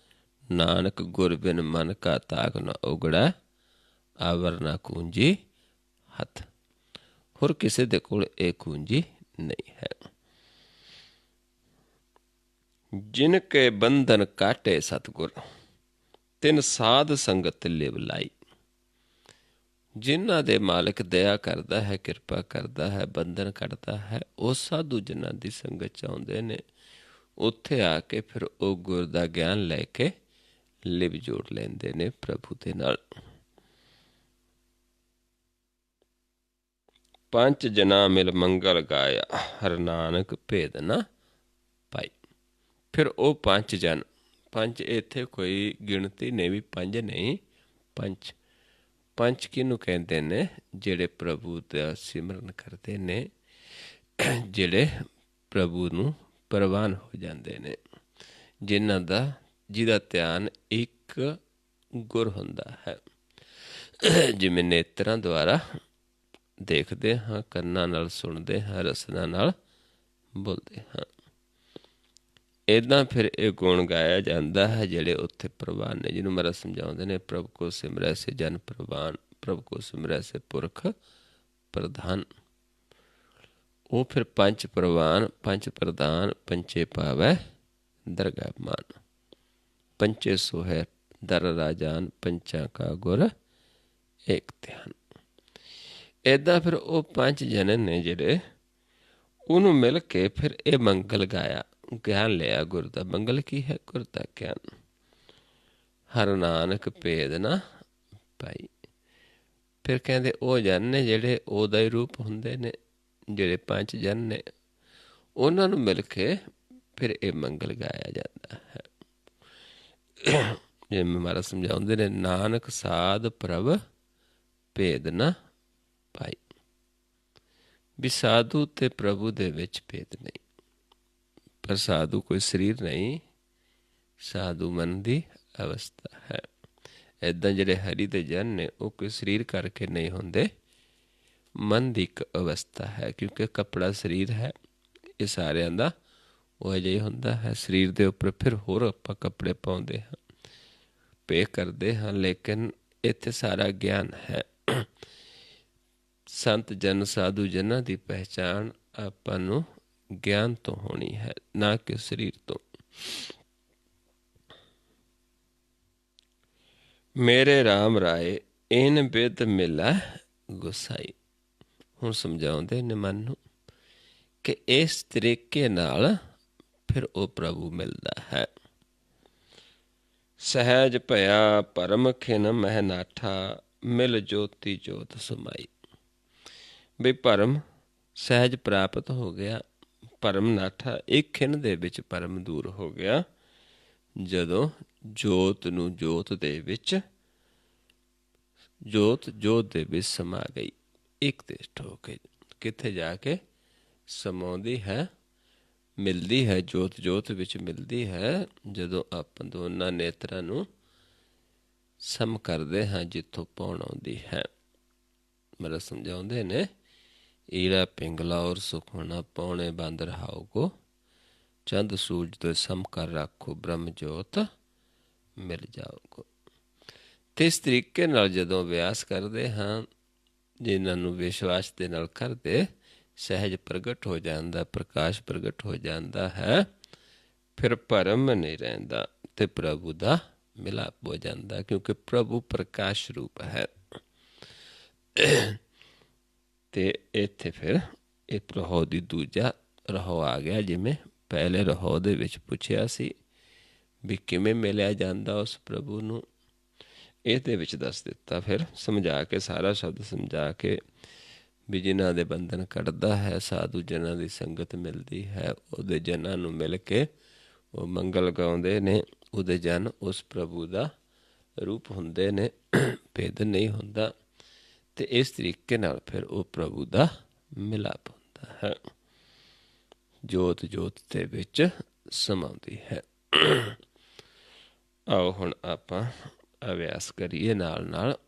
ਨਾਨਕ ਗੁਰ ਬਿਨ ਮਨ ਕਾ ਤਾਕ ਨ ਉਗੜੈ, ਆਵਰ ਨਾ ਕੂੰਜੀ ਹੱਥ। ਹੋਰ ਕਿਸੇ ਦੇ ਕੋਲ ਇਹ ਕੂੰਜੀ ਨਹੀਂ ਹੈ। ਜਿਨ ਕੇ ਬੰਧਨ ਕਾਟੇ ਸਤਿਗੁਰ, ਤਿਨ ਸਾਧ ਸੰਗਤ ਲਿਵ ਲਾਈ। ਜਿਨ੍ਹਾਂ ਦੇ ਮਾਲਕ ਦਇਆ ਕਰਦਾ ਹੈ, ਕਿਰਪਾ ਕਰਦਾ ਹੈ, ਬੰਧਨ ਕੱਢਦਾ ਹੈ, ਉਹ ਸਾਧੂ ਜਿਨ੍ਹਾਂ ਦੀ ਸੰਗਤ 'ਚ ਆਉਂਦੇ ਨੇ, ਉੱਥੇ ਆ ਕੇ ਫਿਰ ਉਹ ਗੁਰ ਦਾ ਗਿਆਨ ਲੈ ਕੇ ਲਿਵ ਜੋੜ ਲੈਂਦੇ ਨੇ ਪ੍ਰਭੂ ਦੇ ਨਾਲ। ਪੰਜ ਜਨਾ ਮਿਲ ਮੰਗਲ ਗਾਇਆ, ਹਰ ਨਾਨਕ ਭੇਦ ਨਾ ਪਾਈ। ਫਿਰ ਉਹ ਪੰਜ ਜਨ, ਪੰਜ ਇੱਥੇ ਕੋਈ ਗਿਣਤੀ ਨਹੀਂ ਵੀ ਪੰਜ ਨਹੀਂ, ਪੰਜ। ਪੰਜ ਕਿਹਨੂੰ ਕਹਿੰਦੇ ਨੇ? ਜਿਹੜੇ ਪ੍ਰਭੂ ਦਾ ਸਿਮਰਨ ਕਰਦੇ ਨੇ, ਜਿਹੜੇ ਪ੍ਰਭੂ ਨੂੰ ਪ੍ਰਵਾਨ ਹੋ ਜਾਂਦੇ ਨੇ, ਜਿਹਦਾ ਧਿਆਨ ਇੱਕ ਗੁਰ ਹੁੰਦਾ ਹੈ। ਜਿਵੇਂ ਨੇਤਰਾਂ ਦੁਆਰਾ ਦੇਖਦੇ ਹਾਂ, ਕੰਨਾਂ ਨਾਲ ਸੁਣਦੇ ਹਾਂ, ਰਸਨਾ ਨਾਲ ਬੋਲਦੇ ਹਾਂ, ਇੱਦਾਂ ਫਿਰ ਇਹ ਗੁਣ ਗਾਇਆ ਜਾਂਦਾ ਹੈ ਜਿਹੜੇ ਉੱਥੇ ਪ੍ਰਵਾਨ ਨੇ, ਜਿਹਨੂੰ ਮਹਾਰਾਜ ਸਮਝਾਉਂਦੇ ਨੇ, ਪ੍ਰਭ ਕੋ ਸਿਮਰੈ ਸੇ ਜਨ ਪ੍ਰਵਾਨ, ਪ੍ਰਭ ਕੋ ਸਿਮਰੈ ਸੇ ਪੁਰਖ ਪ੍ਰਧਾਨ। ਉਹ ਫਿਰ ਪੰਜ ਪ੍ਰਵਾਨ, ਪੰਜ ਪ੍ਰਧਾਨ, ਪੰਚੇ ਪਾਵੈ ਦਰਗਾਹ ਮਾਨ, ਪੰਚੇ ਸੋਹੈ ਦਰ ਰਾਜਾਨ, ਪੰਚਾਂ ਕਾ ਗੁਰ ਏਕ ਧਿਆਨ। ਇੱਦਾਂ ਫਿਰ ਉਹ ਪੰਜ ਜਣੇ ਨੇ ਜਿਹੜੇ, ਉਹਨੂੰ ਮਿਲ ਕੇ ਫਿਰ ਇਹ ਮੰਗਲ ਗਾਇਆ, ਗਿਆਨ ਲਿਆ ਗੁਰ ਦਾ। ਮੰਗਲ ਕੀ ਹੈ? ਗੁਰ ਦਾ ਗਿਆਨ। ਹਰ ਨਾਨਕ ਭੇਦ ਨਾ ਪਾਈ। ਫਿਰ ਕਹਿੰਦੇ ਉਹ ਜਨ ਨੇ ਜਿਹੜੇ ਉਹਦਾ ਹੀ ਰੂਪ ਹੁੰਦੇ ਨੇ, ਜਿਹੜੇ ਪੰਜ ਜਨ ਨੇ, ਉਹਨਾਂ ਨੂੰ ਮਿਲ ਕੇ ਫਿਰ ਇਹ ਮੰਗਲ ਗਾਇਆ ਜਾਂਦਾ ਹੈ। ਜਿਵੇਂ ਮਹਾਰਾਜ ਸਮਝਾਉਂਦੇ ਨੇ, ਨਾਨਕ ਸਾਧ ਪ੍ਰਭ ਭੇਦ ਨਾ ਪਾਈ। ਵੀ ਸਾਧੂ ਤੇ ਪ੍ਰਭੂ ਦੇ ਵਿੱਚ ਭੇਦ ਨਹੀਂ। ਪਰ ਸਾਧੂ ਕੋਈ ਸਰੀਰ ਨਹੀਂ, ਸਾਧੂ ਮਨ ਦੀ ਅਵਸਥਾ ਹੈ। ਇੱਦਾਂ ਜਿਹੜੇ ਹਰੀ ਦੇ ਜਨ ਨੇ, ਉਹ ਕੋਈ ਸਰੀਰ ਕਰਕੇ ਨਹੀਂ ਹੁੰਦੇ, ਮਨ ਦੀ ਇੱਕ ਅਵਸਥਾ ਹੈ। ਕਿਉਂਕਿ ਕੱਪੜਾ ਸਰੀਰ ਹੈ, ਇਹ ਸਾਰਿਆਂ ਦਾ ਉਹ ਅਜਿਹਾ ਹੀ ਹੁੰਦਾ ਹੈ। ਸਰੀਰ ਦੇ ਉੱਪਰ ਫਿਰ ਹੋਰ ਆਪਾਂ ਕੱਪੜੇ ਪਾਉਂਦੇ ਹਾਂ, ਪੇ ਕਰਦੇ ਹਾਂ, ਲੇਕਿਨ ਇੱਥੇ ਸਾਰਾ ਗਿਆਨ ਹੈ। ਸੰਤ ਜਨ, ਸਾਧੂ ਜਨਾਂ ਦੀ ਪਹਿਚਾਣ ਆਪਾਂ ਨੂੰ ਗਿਆਨ ਤੋਂ ਹੋਣੀ ਹੈ, ਨਾ ਕਿ ਸਰੀਰ ਤੋਂ। ਮੇਰੇ ਰਾਮ ਰਾਏ ਇਨ ਬਿਦ ਮਿਲੈ ਗੁਸਾਈ। ਹੁਣ ਸਮਝਾਉਂਦੇ ਨੇ ਮਨ ਨੂੰ ਕਿ ਇਸ ਤਰੀਕੇ ਨਾਲ ਫਿਰ ਉਹ ਪ੍ਰਭੂ ਮਿਲਦਾ ਹੈ। ਸਹਿਜ ਭਇਆ ਪਰਮ ਖਿਨ ਮਹਿ ਨਾਠਾ, ਮਿਲ ਜੋਤੀ ਜੋਤ ਸਮਾਈ। ਵੀ ਭਰਮ ਸਹਿਜ ਪ੍ਰਾਪਤ ਹੋ ਗਿਆ, ਭਰਮ ਨਾਠਾ, ਇੱਕ ਖਿਨ ਦੇ ਵਿੱਚ ਭਰਮ ਦੂਰ ਹੋ ਗਿਆ, ਜਦੋਂ ਜੋਤ ਨੂੰ ਜੋਤ ਦੇ ਵਿੱਚ, ਜੋਤ ਜੋਤ ਦੇ ਵਿੱਚ ਸਮਾ ਗਈ, ਇੱਕ ਦਿਸ਼ਟ ਹੋ ਕੇ। ਕਿੱਥੇ ਜਾ ਕੇ ਸਮਾਉਂਦੀ ਹੈ? ਮਿਲਦੀ ਹੈ, ਜੋਤ ਜੋਤ ਵਿੱਚ ਮਿਲਦੀ ਹੈ, ਜਦੋਂ ਆਪਾਂ ਦੋਨਾਂ ਨੇਤਰਾਂ ਨੂੰ ਸਮ ਕਰਦੇ ਹਾਂ, ਜਿੱਥੋਂ ਪੌਣ ਆਉਂਦੀ ਹੈ। ਮਹਾਰਾਜ ਸਮਝਾਉਂਦੇ ਨੇ, ਈੜਾ ਪਿੰਗਲਾ ਔਰ ਸੁਖਮਣਾ ਪੌਣੇ ਬੰਦ ਰਹਾਓ ਕੋ, ਚੰਦ ਸੂਰਜ ਤੋਂ ਸਮ ਕਰ ਰੱਖੋ, ਬ੍ਰਹਮ ਜੋਤ ਮਿਲ ਜਾਓ ਕੋ। ਤੇ ਇਸ ਤਰੀਕੇ ਨਾਲ ਜਦੋਂ ਅਭਿਆਸ ਕਰਦੇ ਹਾਂ, ਜਿਨ੍ਹਾਂ ਨੂੰ ਵਿਸ਼ਵਾਸ ਦੇ ਨਾਲ ਕਰਦੇ, ਸਹਿਜ ਪ੍ਰਗਟ ਹੋ ਜਾਂਦਾ, ਪ੍ਰਕਾਸ਼ ਪ੍ਰਗਟ ਹੋ ਜਾਂਦਾ ਹੈ। ਫਿਰ ਭਰਮ ਨਹੀਂ ਰਹਿੰਦਾ ਤੇ ਪ੍ਰਭੂ ਦਾ ਮਿਲਾਪ ਹੋ ਜਾਂਦਾ, ਕਿਉਂਕਿ ਪ੍ਰਭੂ ਪ੍ਰਕਾਸ਼ ਰੂਪ ਹੈ। ਤੇ ਇੱਥੇ ਫਿਰ ਇਹ ਰਹੋ ਦੀ ਦੂਜਾ ਰਹੋ ਆ ਗਿਆ। ਜਿਵੇਂ ਪਹਿਲੇ ਰਹੋ ਦੇ ਵਿੱਚ ਪੁੱਛਿਆ ਸੀ ਵੀ ਕਿਵੇਂ ਮਿਲਿਆ ਜਾਂਦਾ ਉਸ ਪ੍ਰਭੂ ਨੂੰ, ਇਹਦੇ ਵਿੱਚ ਦੱਸ ਦਿੱਤਾ। ਫਿਰ ਸਮਝਾ ਕੇ, ਸਾਰਾ ਸ਼ਬਦ ਸਮਝਾ ਕੇ, ਵੀ ਜਿਨ੍ਹਾਂ ਦੇ ਬੰਧਨ ਕੱਢਦਾ ਹੈ, ਸਾਧੂ ਜਨਾਂ ਦੀ ਸੰਗਤ ਮਿਲਦੀ ਹੈ, ਉਹਦੇ ਜਨਾਂ ਨੂੰ ਮਿਲ ਕੇ ਉਹ ਮੰਗਲ ਗਾਉਂਦੇ ਨੇ। ਉਹਦੇ ਜਨ ਉਸ ਪ੍ਰਭੂ ਦਾ ਰੂਪ ਹੁੰਦੇ ਨੇ, ਭੇਦ ਨਹੀਂ ਹੁੰਦਾ। ਤੇ ਇਸ ਤਰੀਕੇ ਨਾਲ ਫਿਰ ਉਹ ਪ੍ਰਭੂ ਦਾ ਮਿਲਾਪ ਹੁੰਦਾ ਹੈ, ਜੋਤ ਜੋਤ ਦੇ ਵਿੱਚ ਸਮਾਉਂਦੀ ਹੈ। ਆਓ ਹੁਣ ਆਪਾਂ ਅਭਿਆਸ ਕਰੀਏ ਨਾਲ ਨਾਲ,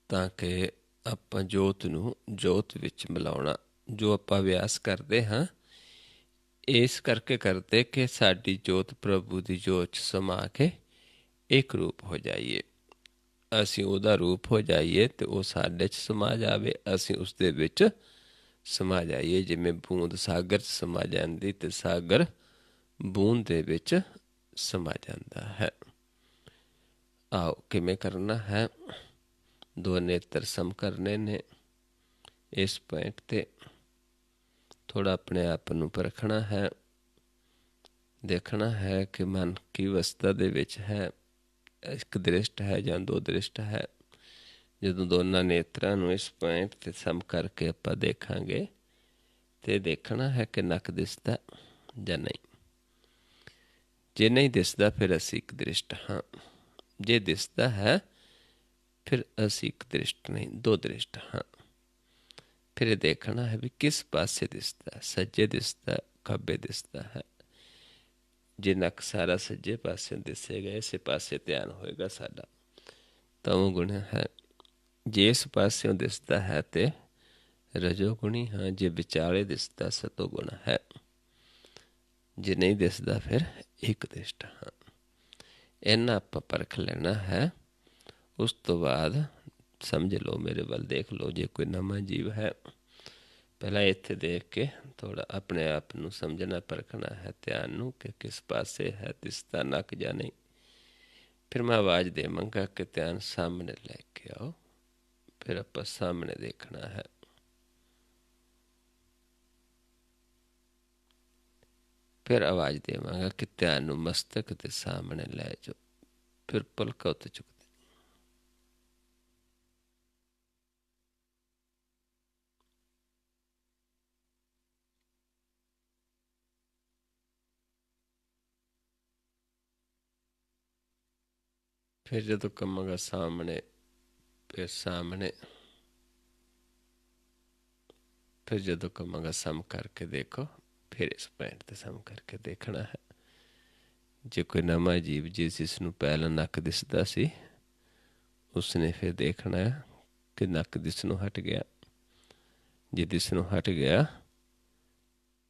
ਤਾਂ ਕਿ ਆਪਾਂ ਜੋਤ ਨੂੰ ਜੋਤ ਵਿੱਚ ਮਿਲਾਉਣਾ। ਜੋ ਆਪਾਂ ਅਭਿਆਸ ਕਰਦੇ ਹਾਂ ਇਸ ਕਰਕੇ ਕਰਦੇ ਕਿ ਸਾਡੀ ਜੋਤ ਪ੍ਰਭੂ ਦੀ ਜੋਤ 'ਚ ਸਮਾ ਕੇ ਇੱਕ ਰੂਪ ਹੋ ਜਾਈਏ। ਅਸੀਂ ਉਹਦਾ ਰੂਪ ਹੋ ਜਾਈਏ ਅਤੇ ਉਹ ਸਾਡੇ 'ਚ ਸਮਾ ਜਾਵੇ, ਅਸੀਂ ਉਸ ਦੇ ਵਿੱਚ ਸਮਾ ਜਾਈਏ। ਜਿਵੇਂ ਬੂੰਦ ਸਾਗਰ 'ਚ ਸਮਾ ਜਾਂਦੀ ਅਤੇ ਸਾਗਰ ਬੂੰਦ ਦੇ ਵਿੱਚ ਸਮਾ ਜਾਂਦਾ ਹੈ। ਆਓ ਕਿਵੇਂ ਕਰਨਾ ਹੈ। ਦੋ ਨੇਤਰ ਸਮ ਕਰਨੇ ਨੇ। ਇਸ ਪੁਆਇੰਟ 'ਤੇ ਥੋੜ੍ਹਾ ਆਪਣੇ ਆਪ ਨੂੰ ਪਰਖਣਾ ਹੈ, ਦੇਖਣਾ ਹੈ ਕਿ ਮਨ ਕੀ ਅਵਸਥਾ ਦੇ ਵਿੱਚ ਹੈ, ਇੱਕ ਦ੍ਰਿਸ਼ਟ ਹੈ ਜਾਂ ਦੋ ਦ੍ਰਿਸ਼ਟ ਹੈ। ਜਦੋਂ ਦੋਨਾਂ ਨੇਤਰਾਂ ਨੂੰ ਇਸ ਪੁਆਇੰਟ 'ਤੇ ਸਮ ਕਰਕੇ ਆਪਾਂ ਦੇਖਾਂਗੇ ਤੇ ਦੇਖਣਾ ਹੈ ਕਿ ਨੱਕ ਦਿਸਦਾ ਜਾਂ ਨਹੀਂ। ਜੇ ਨਹੀਂ ਦਿਸਦਾ ਫਿਰ ਅਸੀਂ ਇੱਕ ਦ੍ਰਿਸ਼ਟ ਹਾਂ, ਜੇ ਦਿਸਦਾ ਹੈ ਫਿਰ ਅਸੀਂ ਇੱਕ ਦ੍ਰਿਸ਼ਟ ਨਹੀਂ, ਦੋ ਦ੍ਰਿਸ਼ਟ ਹਾਂ। ਫਿਰ ਇਹ ਦੇਖਣਾ ਹੈ ਵੀ ਕਿਸ ਪਾਸੇ ਦਿਸਦਾ, ਸੱਜੇ ਦਿਸਦਾ ਖੱਬੇ ਦਿਸਦਾ ਹੈ। ਜੇ ਨੱਕ ਸਾਰਾ ਸੱਜੇ ਪਾਸੇ ਦਿਸੇਗਾ, ਇਸੇ ਪਾਸੇ ਧਿਆਨ ਹੋਏਗਾ ਸਾਡਾ, ਤਾਂ ਉਹ ਗੁਣ ਹੈ। ਜੇ ਇਸ ਪਾਸਿਓਂ ਦਿਸਦਾ ਹੈ ਤੇ ਰਜੋ ਗੁਣੀ ਹਾਂ, ਜੇ ਵਿਚਾਲੇ ਦਿਸਦਾ ਸਤੋ ਗੁਣ ਹੈ। ਜੇ ਨਹੀਂ ਦਿਸਦਾ ਫਿਰ ਇੱਕ ਦ੍ਰਿਸ਼ਟ ਹਾਂ। ਇੰਨਾ ਆਪਾਂ ਪਰਖ ਲੈਣਾ ਹੈ। ਉਸ ਤੋਂ ਬਾਅਦ ਸਮਝ ਲਓ, ਮੇਰੇ ਵੱਲ ਦੇਖ ਲਓ। ਜੇ ਕੋਈ ਨਵਾਂ ਜੀਵ ਹੈ, ਪਹਿਲਾਂ ਇੱਥੇ ਦੇਖ ਕੇ ਥੋੜ੍ਹਾ ਆਪਣੇ ਆਪ ਨੂੰ ਸਮਝਣਾ ਪਰਖਣਾ ਹੈ, ਧਿਆਨ ਨੂੰ, ਕਿ ਕਿਸ ਪਾਸੇ ਹੈ, ਦਿਸਦਾ ਨੱਕ ਜਾਂ ਨਹੀਂ। ਫਿਰ ਮੈਂ ਆਵਾਜ਼ ਦੇਵਾਂਗਾ ਕਿ ਧਿਆਨ ਸਾਹਮਣੇ ਲੈ ਕੇ ਆਓ। ਫਿਰ ਆਪਾਂ ਸਾਹਮਣੇ ਦੇਖਣਾ ਹੈ। ਫਿਰ ਆਵਾਜ਼ ਦੇਵਾਂਗਾ ਕਿ ਧਿਆਨ ਨੂੰ ਮਸਤਕ ਦੇ ਸਾਹਮਣੇ ਲੈ ਜਾਓ। ਫਿਰ ਪਲਕਾਂ ਉੱਤੇ ਚੁੱਕ ਫਿਰ ਜਦੋਂ ਕਹਾਂਗਾ ਸਾਹਮਣੇ, ਫਿਰ ਸਾਹਮਣੇ। ਫਿਰ ਜਦੋਂ ਕਹਾਂਗਾ ਸਮ ਕਰਕੇ ਦੇਖੋ, ਫਿਰ ਇਸ ਪੁਆਇੰਟ 'ਤੇ ਸਮ ਕਰਕੇ ਦੇਖਣਾ ਹੈ। ਜੇ ਕੋਈ ਨਵਾਂ ਜੀਵ ਜਿਸ ਨੂੰ ਪਹਿਲਾਂ ਨੱਕ ਦਿਸਦਾ ਸੀ, ਉਸਨੇ ਫਿਰ ਦੇਖਣਾ ਹੈ ਕਿ ਨੱਕ ਦਿਸਣੋਂ ਹਟ ਗਿਆ। ਜੇ ਦਿਸਣੋਂ ਹਟ ਗਿਆ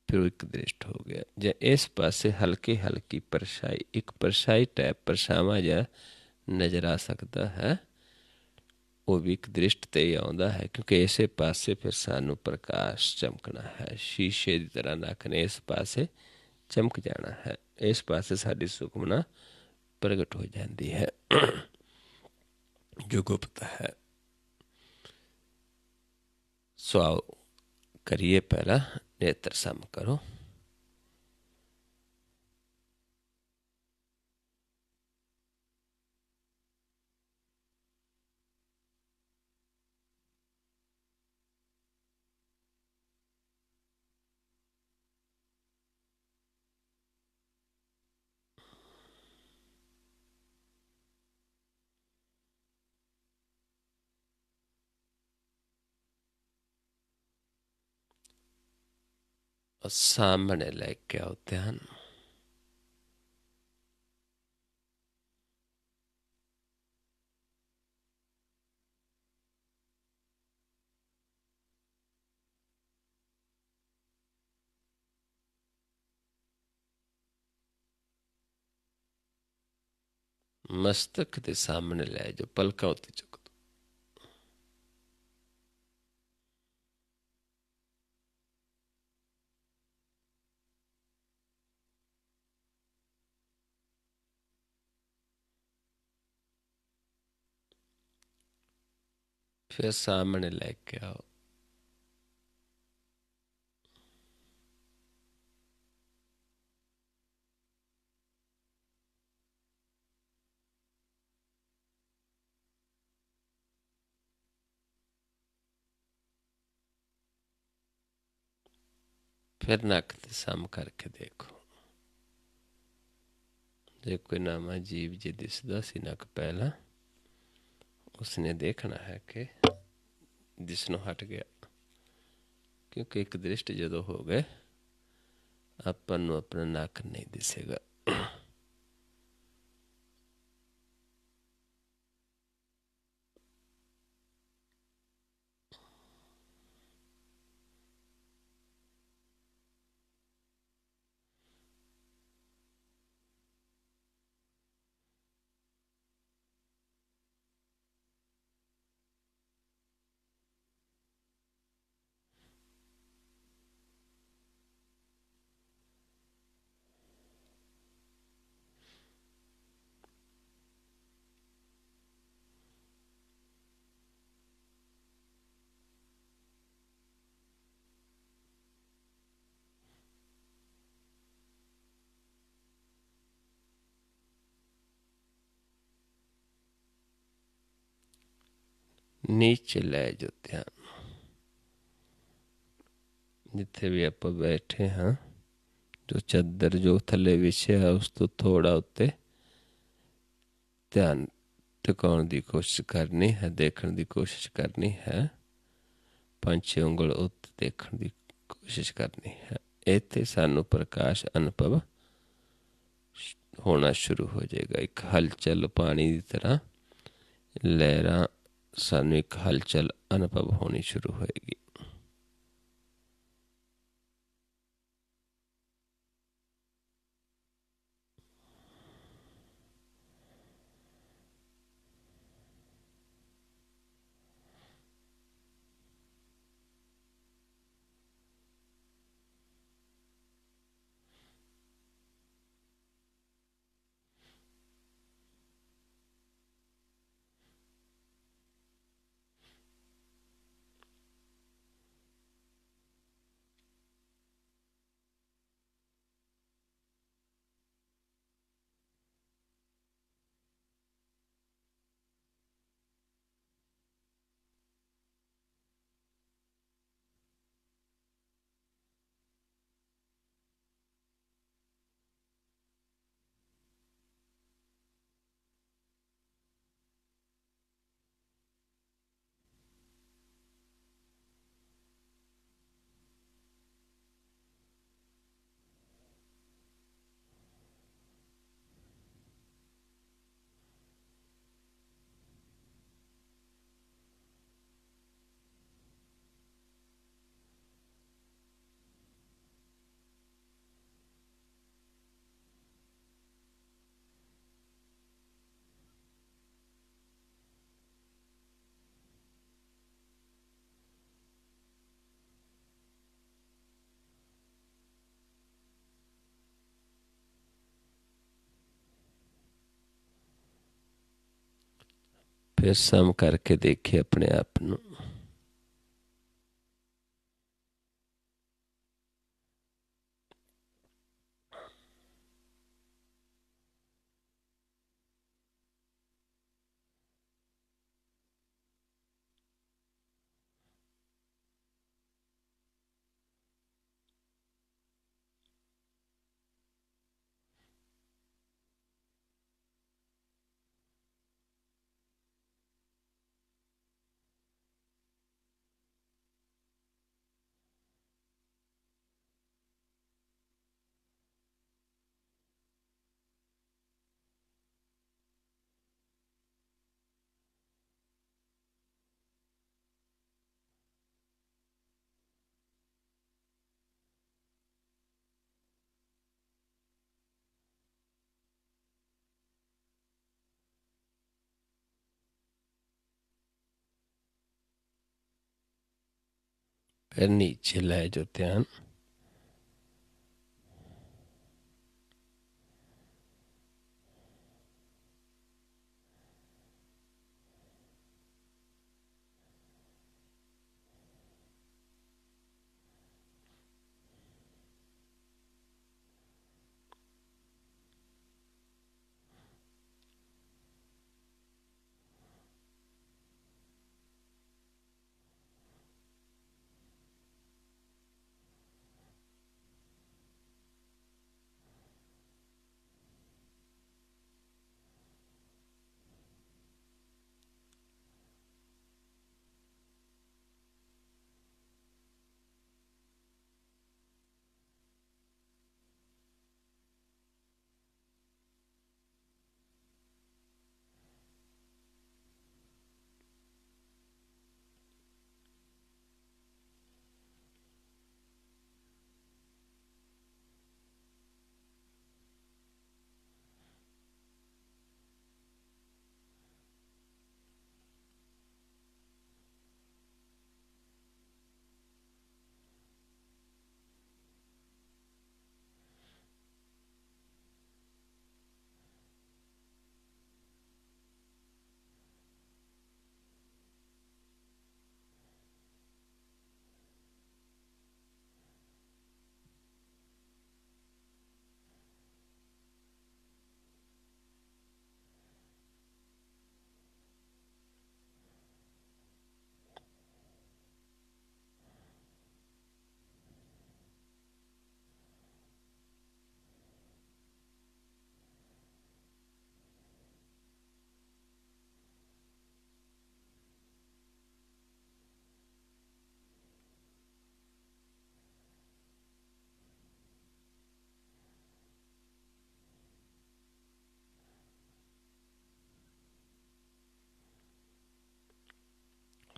ਫਿਰ ਉਹ ਇੱਕ ਦ੍ਰਿਸ਼ਟ ਹੋ ਗਿਆ। ਜਾਂ ਇਸ ਪਾਸੇ ਹਲਕੀ ਹਲਕੀ ਪਰਛਾਈ, ਇੱਕ ਪਰਛਾਈ ਟੈਪ ਪਰਛਾਵਾਂ ਜਿਹਾ ਨਜ਼ਰ ਆ ਸਕਦਾ ਹੈ, ਉਹ ਵੀ ਇੱਕ ਦ੍ਰਿਸ਼ਟ 'ਤੇ ਹੀ ਆਉਂਦਾ ਹੈ, ਕਿਉਂਕਿ ਇਸੇ ਪਾਸੇ ਫਿਰ ਸਾਨੂੰ ਪ੍ਰਕਾਸ਼ ਚਮਕਣਾ ਹੈ। ਸ਼ੀਸ਼ੇ ਦੀ ਤਰ੍ਹਾਂ ਨੱਕ ਨੇ ਇਸ ਪਾਸੇ ਚਮਕ ਜਾਣਾ ਹੈ। ਇਸ ਪਾਸੇ ਸਾਡੀ ਸੁਖਮਨਾ ਪ੍ਰਗਟ ਹੋ ਜਾਂਦੀ ਹੈ ਜੋ ਗੁਪਤ ਹੈ। ਸੋ ਆਓ ਕਰੀਏ। ਪਹਿਲਾਂ ਨੇਤਰ ਸਮ ਕਰੋ। ਸਾਹਮਣੇ ਲੈ ਕੇ ਆਓ ਧਿਆਨ। ਮਸਤਕ ਦੇ ਸਾਹਮਣੇ ਲੈ ਜਾਓ, ਪਲਕਾਂ ਉੱਤੇ ਚੁੱਕ ਦੋ। ਫਿਰ ਸਾਹਮਣੇ ਲੈ ਕੇ ਆਓ। ਫਿਰ ਨੱਕ ਤੇ ਸਮ ਕਰਕੇ ਦੇਖੋ। ਜੇ ਕੋਈ ਨਵਾਂ ਜੀਵ ਜੇ ਦਿਸਦਾ ਸੀ ਨੱਕ ਪਹਿਲਾਂ, ਉਸਨੇ ਦੇਖਣਾ ਹੈ ਕਿ ਦਿਸਣੋਂ ਹਟ ਗਿਆ, ਕਿਉਂਕਿ ਇੱਕ ਦ੍ਰਿਸ਼ਟ ਜਦੋਂ ਹੋ ਗਏ ਆਪਾਂ ਨੂੰ ਆਪਣਾ ਨੱਕ ਨਹੀਂ ਦਿਸੇਗਾ। ਨੀਚੇ ਲੈ ਜੋ ਧਿਆਨ, ਜਿੱਥੇ ਵੀ ਆਪਾਂ ਬੈਠੇ ਹਾਂ, ਜੋ ਚਾਦਰ ਜੋ ਥੱਲੇ ਵਿਛਿਆ ਉਸ ਤੋਂ ਥੋੜਾ ਉੱਤੇ ਧਿਆਨ ਟਿਕਾਉਣ ਦੀ ਕੋਸ਼ਿਸ਼ ਕਰਨੀ ਹੈ, ਦੇਖਣ ਦੀ ਕੋਸ਼ਿਸ਼ ਕਰਨੀ ਹੈ। 5 ਉਂਗਲ ਉੱਤੇ ਦੇਖਣ ਦੀ ਕੋਸ਼ਿਸ਼ ਕਰਨੀ ਹੈ। ਇੱਥੇ ਸਾਨੂੰ ਪ੍ਰਕਾਸ਼ ਅਨੁਭਵ ਹੋਣਾ ਸ਼ੁਰੂ ਹੋ ਜਾਏਗਾ। ਇੱਕ ਹਲਚਲ ਪਾਣੀ ਦੀ ਤਰ੍ਹਾਂ ਲਹਿਰਾਂ, ਸਾਨੂੰ ਇੱਕ ਹਲਚਲ ਅਨੁਭਵ ਹੋਣੀ ਸ਼ੁਰੂ ਹੋਏਗੀ। ਫਿਰ ਸਮ ਕਰਕੇ ਦੇਖੇ ਆਪਣੇ ਆਪ ਨੂੰ। फिर नीचे लाए जो ध्यान,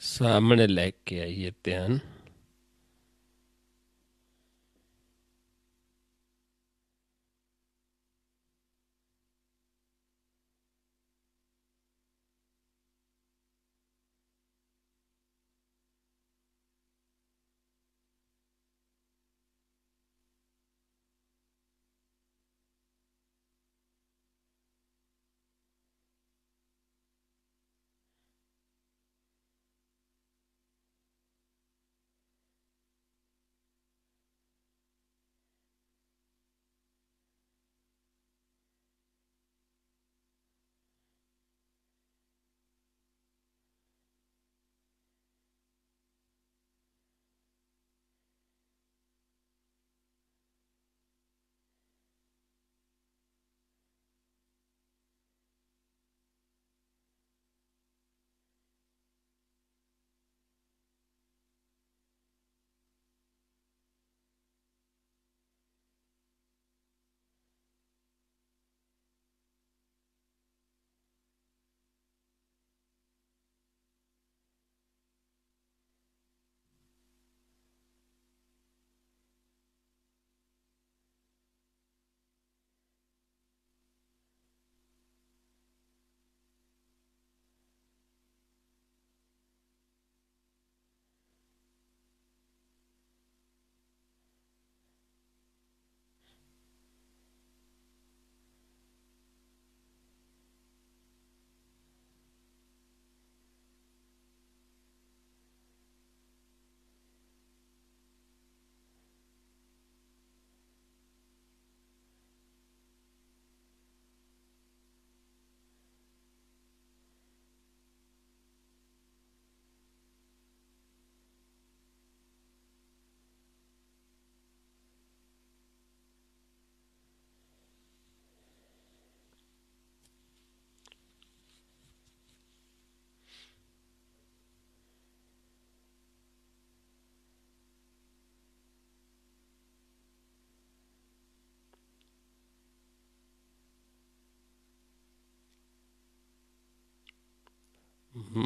सामने लेके आइए ध्यान।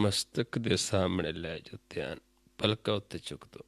ਮਸਤਕ ਦੇ ਸਾਹਮਣੇ ਲੈ ਜਾਓ ਧਿਆਨ, ਪਲਕਾਂ ਉੱਤੇ ਚੁੱਕ ਦੋ।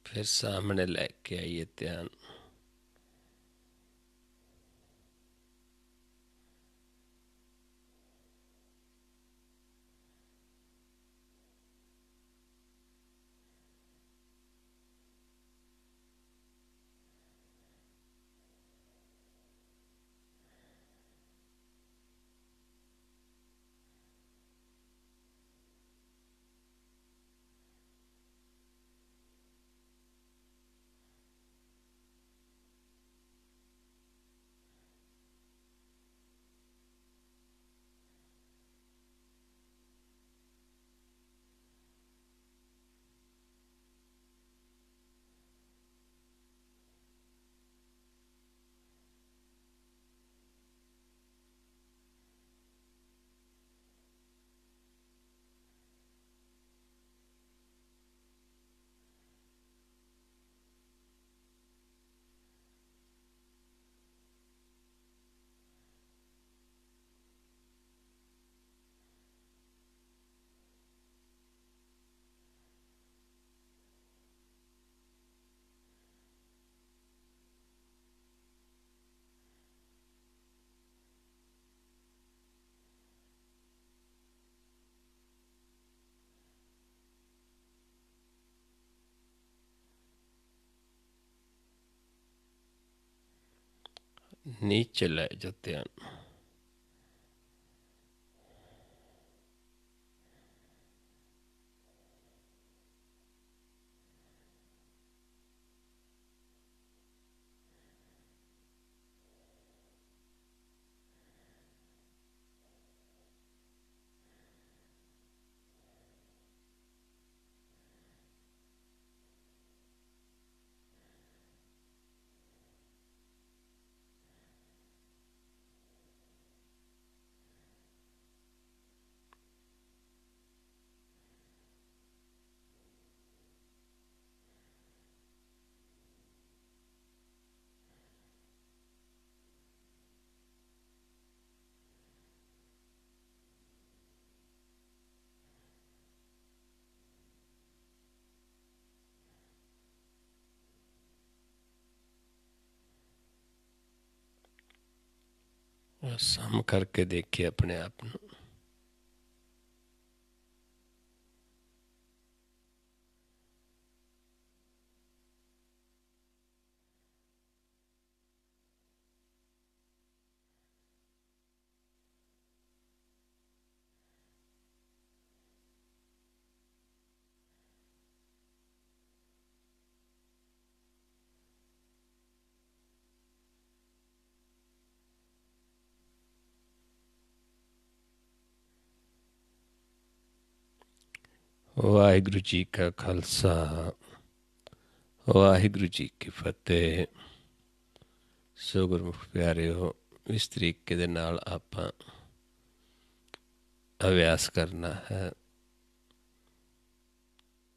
फिर सामने लेके आइए ध्यान। ਨੀਚਲ ਹੈ ਜੋ ਧਿਆਨ। ਸਮ ਕਰਕੇ ਦੇਖੀਏ ਆਪਣੇ ਆਪ ਨੂੰ। ਵਾਹਿਗੁਰੂ ਜੀ ਕਾ ਖਾਲਸਾ, ਵਾਹਿਗੁਰੂ ਜੀ ਕੀ ਫਤਿਹ। ਸੋ ਗੁਰਮੁਖ ਪਿਆਰਿਓ, ਇਸ ਤਰੀਕੇ ਦੇ ਨਾਲ ਆਪਾਂ ਅਭਿਆਸ ਕਰਨਾ ਹੈ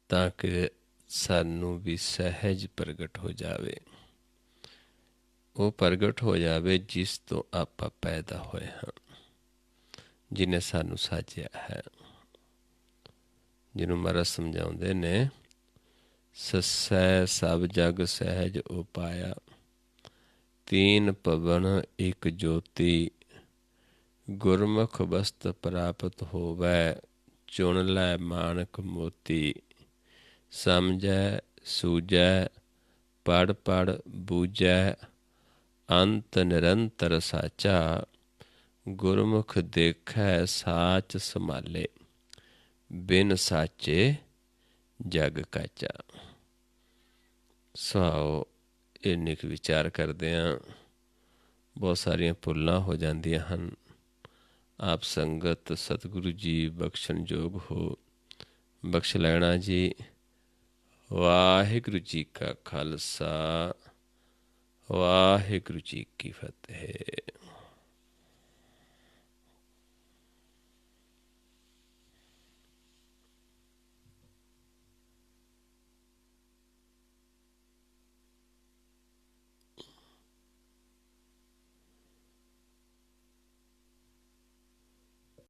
ਤਾਂ ਕਿ ਸਾਨੂੰ ਵੀ ਸਹਿਜ ਪ੍ਰਗਟ ਹੋ ਜਾਵੇ। ਉਹ ਪ੍ਰਗਟ ਹੋ ਜਾਵੇ ਜਿਸ ਤੋਂ ਆਪਾਂ ਪੈਦਾ ਹੋਏ ਹਾਂ, ਜਿਹਨੇ ਸਾਨੂੰ ਸਾਜਿਆ ਹੈ, ਜਿਹਨੂੰ ਮਹਾਰਾਜ ਸਮਝਾਉਂਦੇ ਨੇ, ਸਸੈ ਸਭ ਜਗ ਸਹਿਜ ਉਪਾਇਆ, ਤੀਨ ਭਵਨ ਇੱਕ ਜੋਤੀ, ਗੁਰਮੁਖ ਵਸਤ ਪ੍ਰਾਪਤ ਹੋਵੈ, ਚੁਣ ਲੈ ਮਾਨਕ ਮੋਤੀ, ਸਮਝੈ ਸੂਝੈ ਪੜ੍ਹ ਪੜ੍ਹ ਬੂਝੈ, ਅੰਤ ਨਿਰੰਤਰ ਸਾਚਾ, ਗੁਰਮੁਖ ਦੇਖੈ ਸਾਚ ਸੰਭਾਲੇ, ਬਿਨ ਸਾਚੇ ਜਗ ਕਾਚਾ। ਸੋ ਇੰਨੇ ਕੁ ਵਿਚਾਰ ਕਰਦੇ ਹਾਂ। ਬਹੁਤ ਸਾਰੀਆਂ ਭੁੱਲਾਂ ਹੋ ਜਾਂਦੀਆਂ ਹਨ। ਆਪ ਸੰਗਤ ਸਤਿਗੁਰੂ ਜੀ ਬਖਸ਼ਣਯੋਗ ਹੋ, ਬਖਸ਼ ਲੈਣਾ ਜੀ। ਵਾਹਿਗੁਰੂ ਜੀ ਕਾ ਖਾਲਸਾ, ਵਾਹਿਗੁਰੂ ਜੀ ਕੀ ਫਤਿਹ।